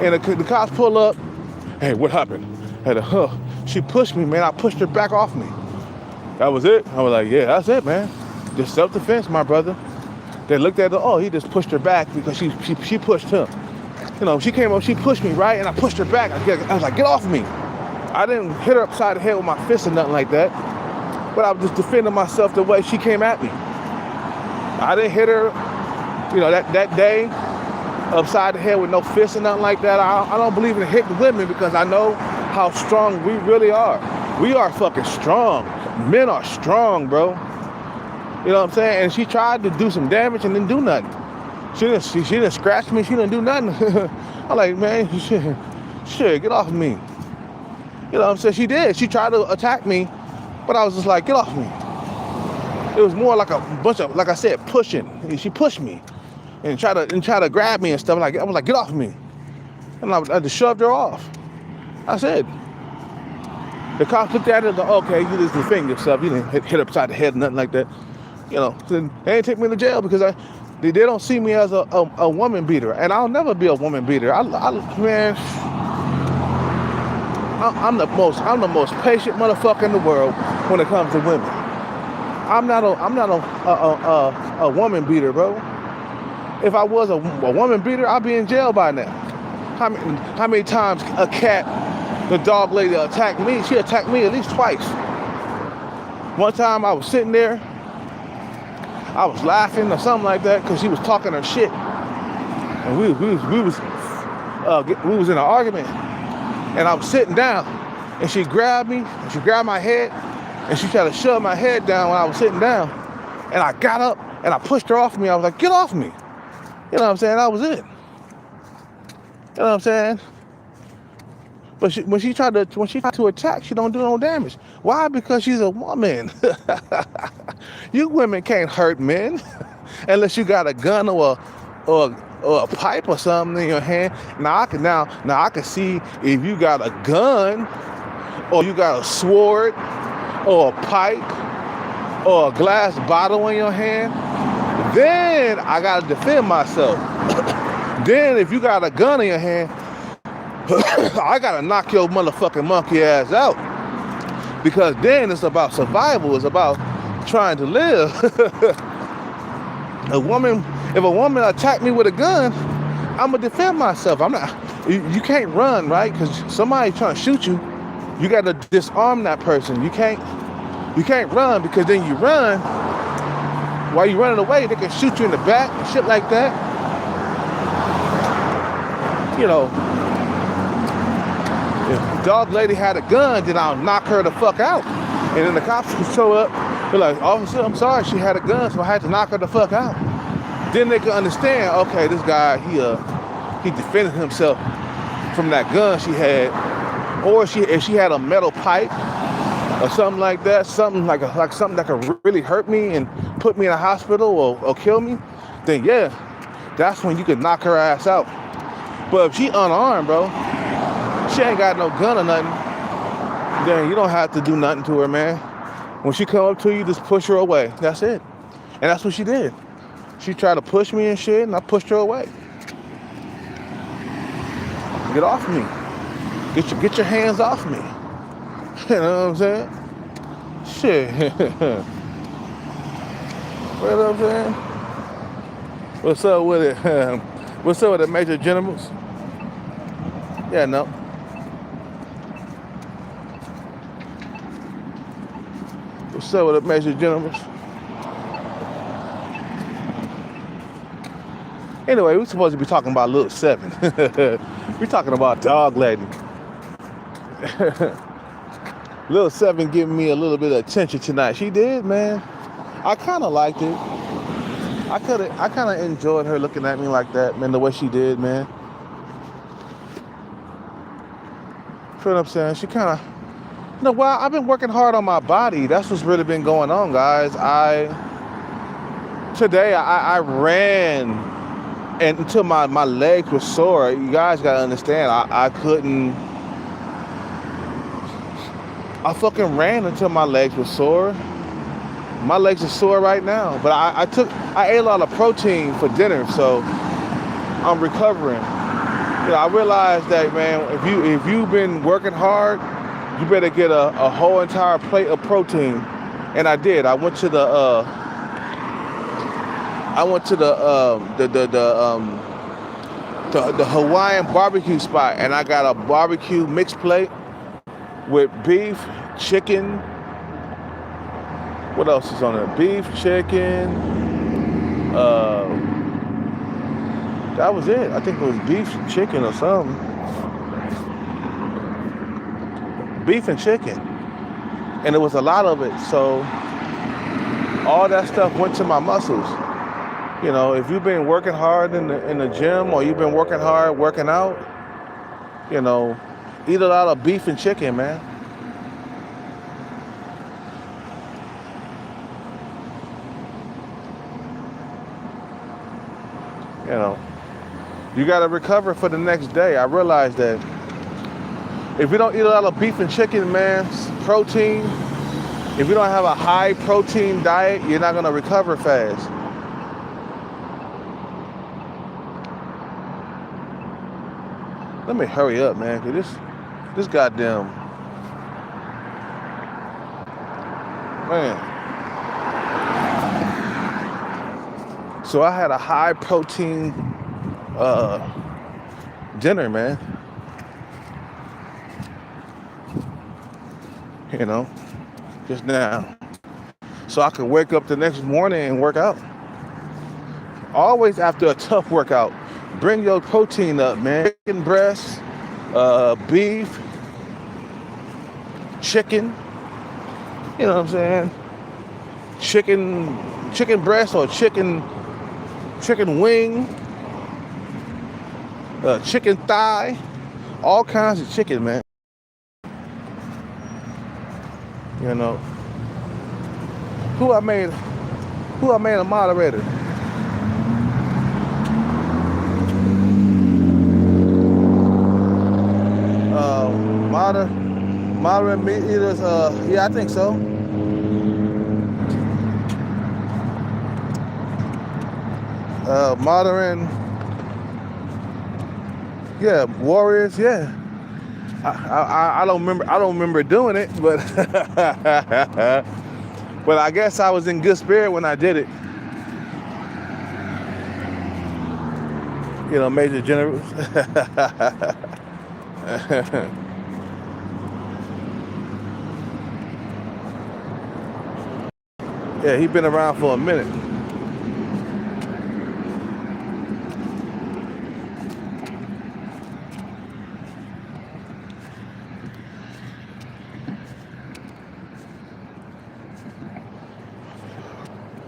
And the cops pull up. Hey, what happened? She pushed me, man. I pushed her back off me. That was it. I was like, yeah, that's it, man. Just self-defense, my brother. They looked at her. Oh, he just pushed her back because she pushed him. You know, she came up, she pushed me, right? And I pushed her back. I was like, get off me. I didn't hit her upside the head with my fist or nothing like that. But I was just defending myself the way she came at me. I didn't hit her, you know, that day upside the head with no fist or nothing like that. I don't believe in hitting women because I know how strong we really are. We are fucking strong. Men are strong, bro. You know what I'm saying? And she tried to do some damage and didn't do nothing. She didn't scratch me. She didn't do nothing. I'm like, man, shit, get off of me. You know what I'm saying? She did. She tried to attack me, but I was just like, get off me. It was more like a bunch of, like I said, pushing. She pushed me and tried to grab me and stuff. I was like, get off of me. And I just shoved her off. I said, the cops looked at it and like, okay, you just defend yourself. You didn't hit upside the head or nothing like that. You know, then they ain't take me to jail because they don't see me as a woman beater. And I'll never be a woman beater. Man, I'm the most patient motherfucker in the world when it comes to women. I'm not a woman beater, bro. If I was a woman beater, I'd be in jail by now. How many times a cat, the dog lady, attacked me? She attacked me at least twice. One time I was sitting there, I was laughing or something like that because she was talking her shit, and we was in an argument, and I was sitting down, and she grabbed me, and she grabbed my head, and she tried to shove my head down when I was sitting down, and I got up and I pushed her off me. I was like, get off me. You know what I'm saying? That was it. You know what I'm saying? But when she tried to attack, she don't do no damage. Why? Because she's a woman. You women can't hurt men unless you got a gun or a pipe or something in your hand. Now I can see if you got a gun or you got a sword or a pipe or a glass bottle in your hand. Then I gotta defend myself. Then if you got a gun in your hand, I gotta knock your motherfucking monkey ass out. Because then it's about survival. It's about trying to live. If a woman attack me with a gun, I'm gonna defend myself. You can't run, right? Because somebody's trying to shoot you. You gotta disarm that person. You can't run because then you run. While you're running away, they can shoot you in the back, shit like that. You know, if the dog lady had a gun, then I'll knock her the fuck out. And then the cops would show up, they're like, officer, I'm sorry, she had a gun, so I had to knock her the fuck out. Then they can understand, okay, this guy, he defended himself from that gun she had. Or if she had a metal pipe or something like that, something like something that could really hurt me and put me in a hospital or kill me, then yeah, that's when you could knock her ass out. But if she unarmed, bro, she ain't got no gun or nothing, then you don't have to do nothing to her, man. When she come up to you, just push her away. That's it. And that's what she did. She tried to push me and shit, and I pushed her away. Get off me. Get your hands off me. You know what I'm saying? Shit. You know what I'm saying? What's up with it? What's up with the Major Generals? Yeah, no. What's up with the Major Generals? Anyway, we're supposed to be talking about Little Seven. We're talking about Dog Lady. Little Seven giving me a little bit of attention tonight. She did, man. I kind of liked it. I kind of enjoyed her looking at me like that, man, the way she did, man. You know what I'm saying? She kind No, well, I've been working hard on my body. That's what's really been going on, guys. Today I ran and until my legs were sore. You guys gotta understand. I couldn't. I fucking ran until my legs were sore. My legs are sore right now. But I ate a lot of protein for dinner, so I'm recovering. You know, I realized that, man, if you've been working hard, you better get a whole entire plate of protein. And I did. I went to the Hawaiian barbecue spot, and I got a barbecue mixed plate with beef, chicken. What else is on there? Beef, chicken. That was it. I think it was beef, chicken, or something. Beef and chicken, and it was a lot of it. So all that stuff went to my muscles. You know, if you've been working hard in the gym, or you've been working hard working out, you know, eat a lot of beef and chicken, man. You know, you got to recover for the next day. I realized that if you don't eat a lot of beef and chicken, man, protein, if you don't have a high protein diet, you're not going to recover fast. Let me hurry up, man, because this goddamn, man. So I had a high protein dinner, man. You know, just now. So I could wake up the next morning and work out. Always after a tough workout, bring your protein up, man. Chicken breast, beef, chicken. You know what I'm saying? Chicken breast or chicken wing, chicken thigh, all kinds of chicken, man. You know, who I made a moderator. Moderate meat eaters, yeah, I think so. Modern, yeah, warriors, yeah. I don't remember doing it, but but I guess I was in good spirit when I did it. You know, Major Generals. Yeah, he's been around for a minute.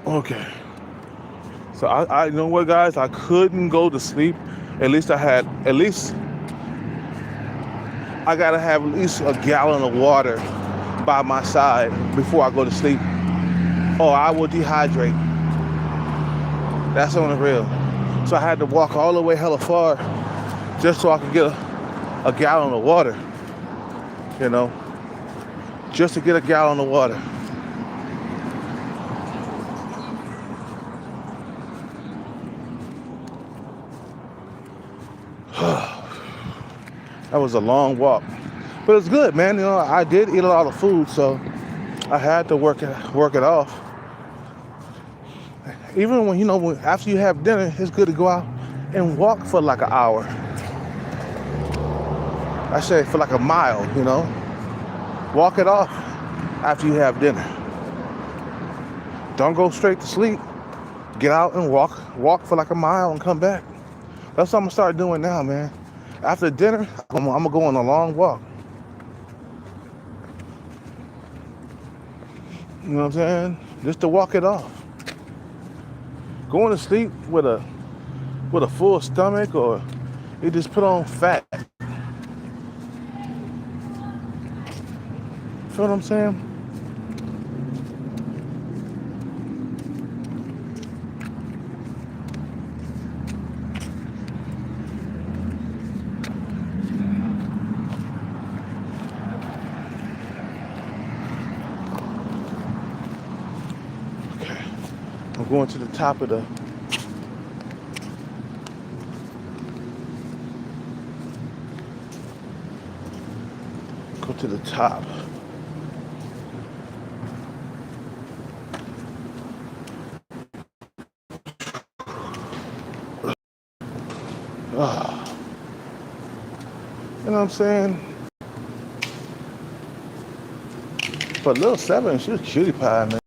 Okay. So I you know what, guys? I couldn't go to sleep. I gotta have at least a gallon of water by my side before I go to sleep, or I will dehydrate. That's on the real. So I had to walk all the way hella far just so I could get a gallon of water. You know, just to get a gallon of water. That was a long walk, but it was good, man. You know, I did eat a lot of food, so I had to work it off. Even when, you know, after you have dinner, it's good to go out and walk for like an hour. I say for like a mile, you know. Walk it off after you have dinner. Don't go straight to sleep. Get out and walk for like a mile and come back. That's what I'm gonna start doing now, man. After dinner, I'm gonna go on a long walk. You know what I'm saying? Just to walk it off. Going to sleep with a full stomach, or you just put on fat. Feel what I'm saying? Okay. I'm going to the top of the go to the top. You know what I'm saying? But Lil 7, she was cutie pie, man.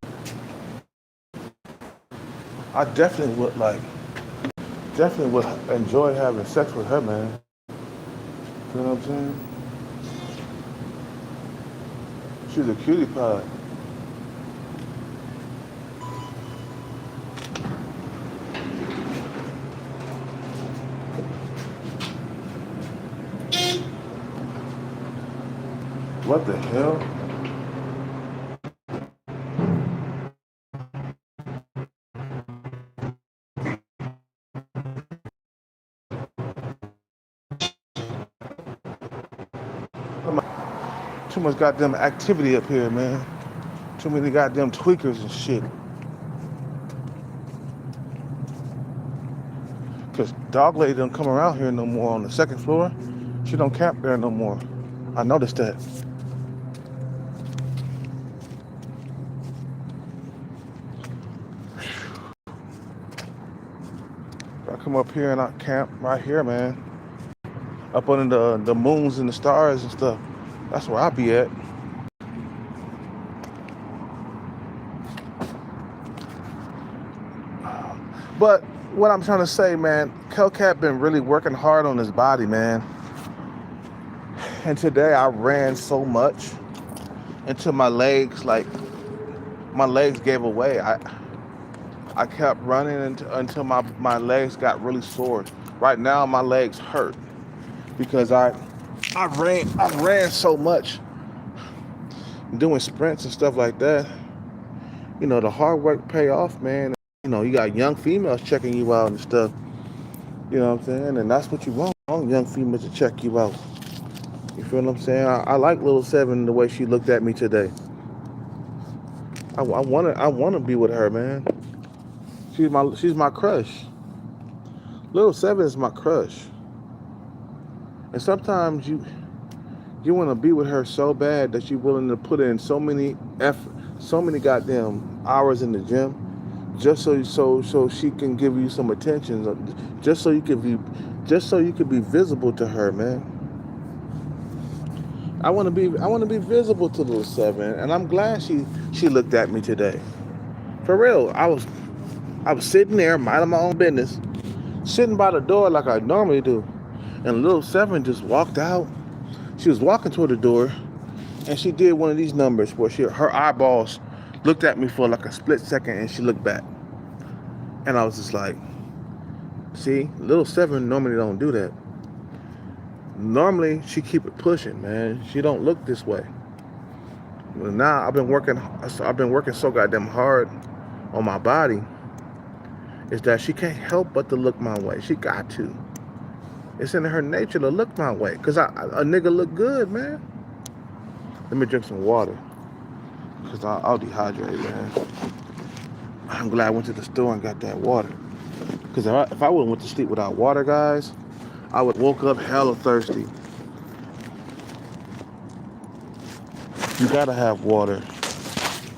I definitely would enjoy having sex with her, man. You know what I'm saying? She's a cutie pie. What the hell? Too much goddamn activity up here, man. Too many goddamn tweakers and shit. Cause dog lady don't come around here no more on the second floor. She don't camp there no more. I noticed that. I come up here and I camp right here, man. Up under the moons and the stars and stuff. That's where I be at. But what I'm trying to say, man, Kelcat been really working hard on his body, man. And today I ran so much until my legs, like, my legs gave away. I kept running until my legs got really sore. Right now my legs hurt because I ran so much doing sprints and stuff like that. You know, the hard work pay off, man. You know, you got young females checking you out and stuff. You know what I'm saying? And that's what you want young females to check you out. You feel what I'm saying? I like Lil 7 the way she looked at me today. I wanna be with her, man. She's my crush. Lil 7 is my crush. And sometimes you want to be with her so bad that you're willing to put in so many goddamn hours in the gym, just so she can give you some attention, just so you could be visible to her, man. I want to be visible to Lil 7, and I'm glad she looked at me today. For real, I was sitting there minding my own business, sitting by the door like I normally do, and Lil 7 just walked out. She was walking toward the door, and she did one of these numbers where her eyeballs looked at me for like a split second, and she looked back. And I was just like, see, Lil 7 normally don't do that. Normally, she keep it pushing, man. She don't look this way. Well, now I've been working so goddamn hard on my body, is that she can't help but to look my way. She got to. It's in her nature to look my way, because a nigga look good, man. Let me drink some water, because I'll dehydrate, man. I'm glad I went to the store and got that water. Because if I would've went to sleep without water, guys, I would woke up hella thirsty. You gotta have water,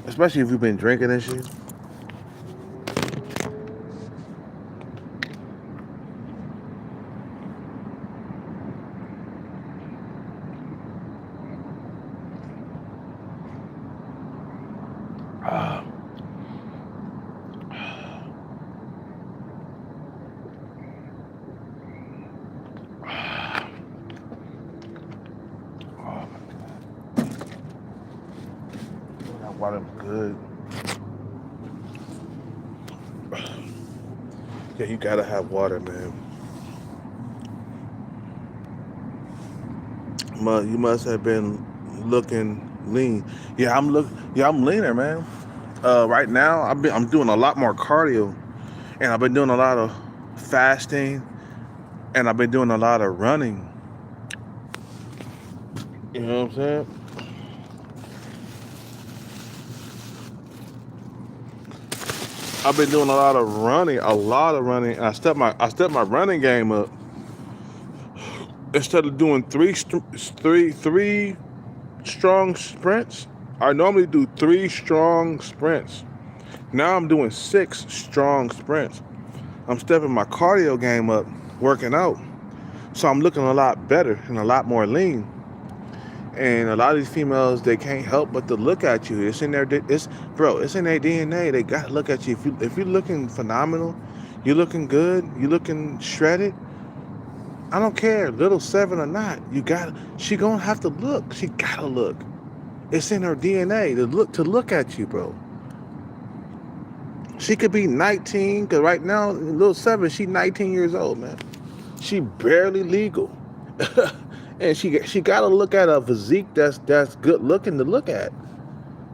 especially if you've been drinking and shit. Water good. Yeah, you gotta have water, man. You must have been looking Lean. Yeah, I'm leaner, man. Right now, I'm doing a lot more cardio, and I've been doing a lot of fasting, and I've been doing a lot of running. You know what I'm saying? I've been doing a lot of running, And I stepped my running game up. Instead of doing three strong sprints, I normally do 3 strong sprints. Now I'm doing 6 strong sprints. I'm stepping my cardio game up, working out. So I'm looking a lot better and a lot more lean. And a lot of these females, they can't help but to look at you. It's in their, it's in their DNA. They gotta look at you. If you're looking phenomenal, you're looking good, you're looking shredded. I don't care, little 7 or not. She gonna have to look. She gotta look. It's in her DNA to look at you, bro. She could be 19, cause right now, little 7, she 19 years old, man. She barely legal. And she gotta look at a physique that's good looking to look at.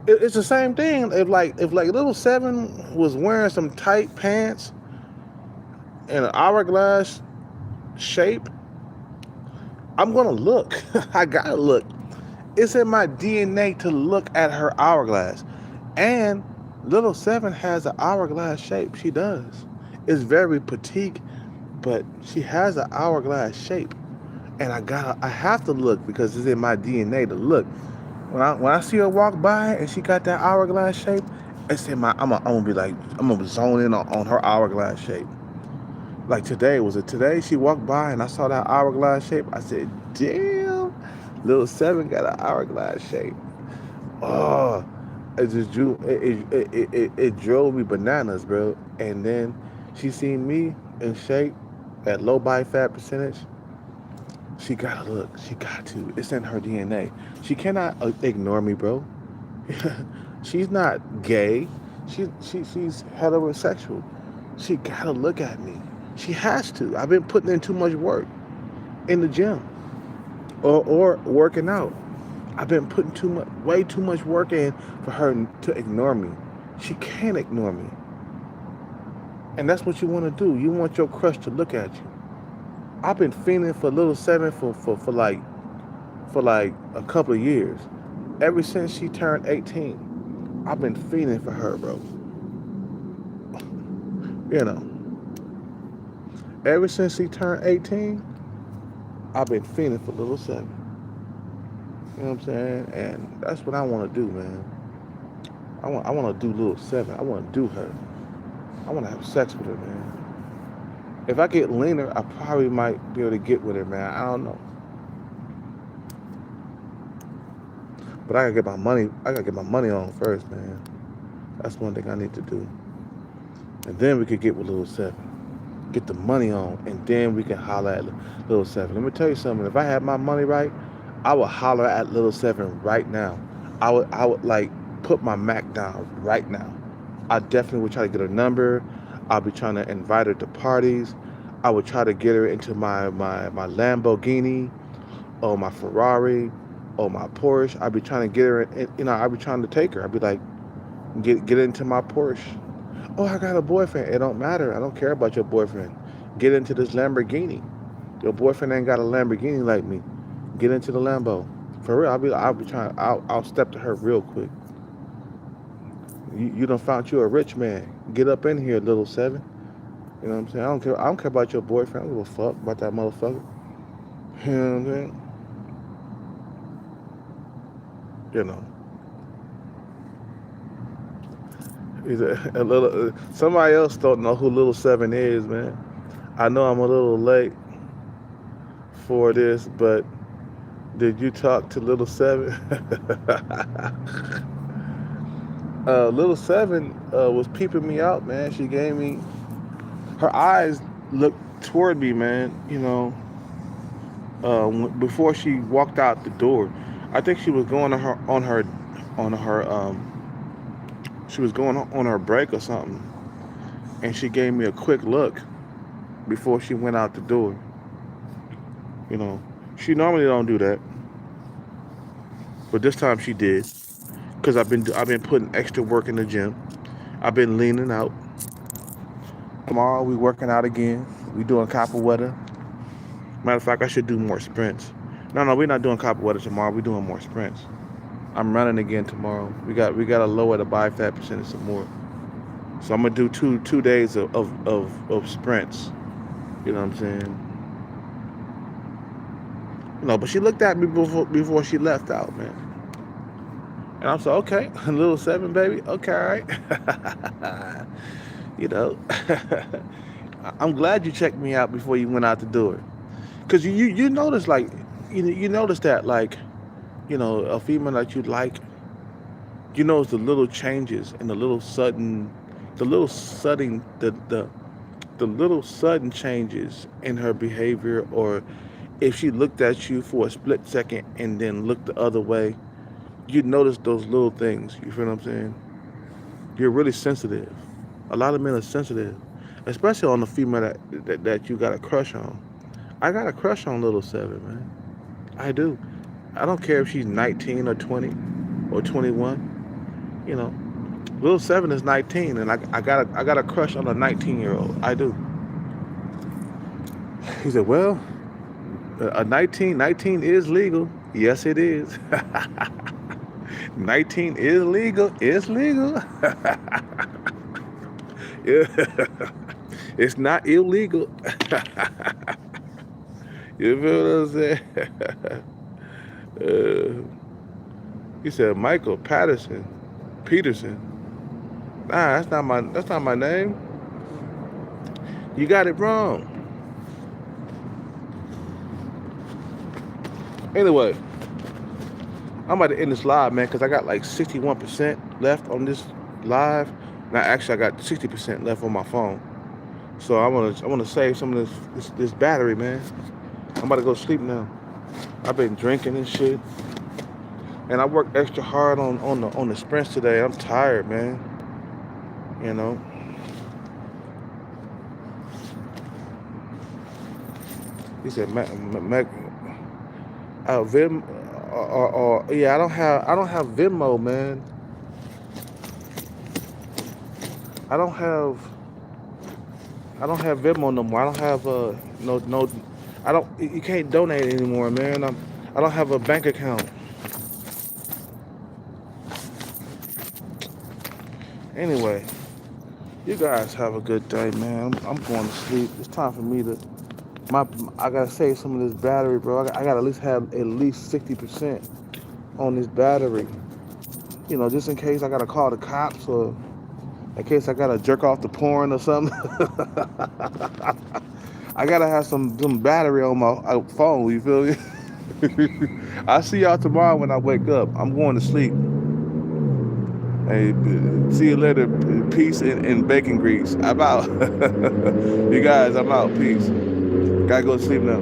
It's the same thing. If little 7 was wearing some tight pants and an hourglass shape, I'm gonna look. I gotta look. It's in my DNA to look at her hourglass. And little 7 has an hourglass shape. She does. It's very petite, but she has an hourglass shape. And I have to look because it's in my DNA to look. When I see her walk by and she got that hourglass shape, I'm gonna be like, I'm gonna zone in on her hourglass shape. Like today she walked by and I saw that hourglass shape. I said, damn, little 7 got an hourglass shape. Oh, it drove me bananas, bro. And then she seen me in shape at low body fat percentage. She gotta look. She got to. It's in her DNA. She cannot ignore me, bro. She's not gay. She's heterosexual. She gotta look at me. She has to. I've been putting in too much work in the gym or working out. I've been putting way too much work in for her to ignore me. She can't ignore me. And that's what you want to do. You want your crush to look at you. I've been fiending for little 7 for like a couple of years. Ever since she turned 18, I've been fiending for her, bro. You know. Ever since she turned 18, I've been fiending for little 7. You know what I'm saying? And that's what I want to do, man. I want to do little 7. I want to do her. I want to have sex with her, man. If I get leaner, I probably might be able to get with her, man. I don't know. But I gotta get my money on first, man. That's one thing I need to do. And then we could get with little 7. Get the money on, and then we can holler at little 7. Let me tell you something. If I had my money right, I would holler at little 7 right now. I would like put my Mac down right now. I definitely would try to get her number. I'll be trying to invite her to parties. I would try to get her into my Lamborghini or my Ferrari or my Porsche. I'd be trying to get her, I'd be trying to take her. I'd be like, get into my Porsche. Oh, I got a boyfriend. It don't matter. I don't care about your boyfriend. Get into this Lamborghini. Your boyfriend ain't got a Lamborghini like me. Get into the Lambo. For real, I'll step to her real quick. You done found you a rich man. Get up in here, little 7. You know what I'm saying? I don't care about your boyfriend. I don't give a fuck about that motherfucker. You know what I'm saying? You know. He's a little. Somebody else don't know who little 7 is, man. I know I'm a little late for this, but did you talk to little 7? Little 7 was peeping me out, man. She gave me her eyes looked toward me, man. You know, before she walked out the door, I think she was going on her she was going on her break or something, and she gave me a quick look before she went out the door. You know, she normally don't do that. but this time she did, because I've been putting extra work in the gym. I've been leaning out. Tomorrow we working out again. We doing capoeira. Matter of fact, I should do more sprints. No, we're not doing capoeira tomorrow. We're doing more sprints. I'm running again tomorrow. We got to lower the body fat percentage some more. So I'm gonna do two days of sprints. You know what I'm saying? But she looked at me before she left out, man. And I'm so okay, little 7 baby, okay, all right. you know, I'm glad you checked me out before you went out the door, cause you notice like, you notice that like, a female that you like, it's the little changes and the little sudden the little sudden changes in her behavior, or if she looked at you for a split second and then looked the other way, you notice those little things. You feel what I'm saying? You're really sensitive. A lot of men are sensitive, especially on the female that you got a crush on. I got a crush on little 7, man. I do. I don't care if she's 19 or 20 or 21. Little 7 is 19, and I got a crush on a 19-year-old. I do. He said, well, a 19 is legal. Yes, it is. 19 is legal. It's legal. Yeah. It's not illegal. You feel what I'm saying? He said Michael Peterson. Nah, that's not my name. You got it wrong. Anyway, I'm about to end this live, man, because I got like 61% left on this live. Now, actually, I got 60% left on my phone. So I wanna save some of this battery, man. I'm about to go sleep now. I've been drinking and shit, and I worked extra hard on the sprints today. I'm tired, man. He said, Vim, yeah, I don't have Venmo, man. I don't have Venmo no more. I don't have no. I don't. You can't donate anymore, man. I don't have a bank account. Anyway, you guys have a good day, man. I'm going to sleep. It's time for me to. I gotta save some of this battery, bro. I gotta at least have at least 60% on this battery. Just in case I gotta call the cops, or in case I gotta jerk off the porn or something. I gotta have some battery on my phone. You feel me? I'll see y'all tomorrow when I wake up. I'm going to sleep. Hey, see you later. Peace and bacon grease. I'm out. You guys, I'm out. Peace. Gotta go to sleep now.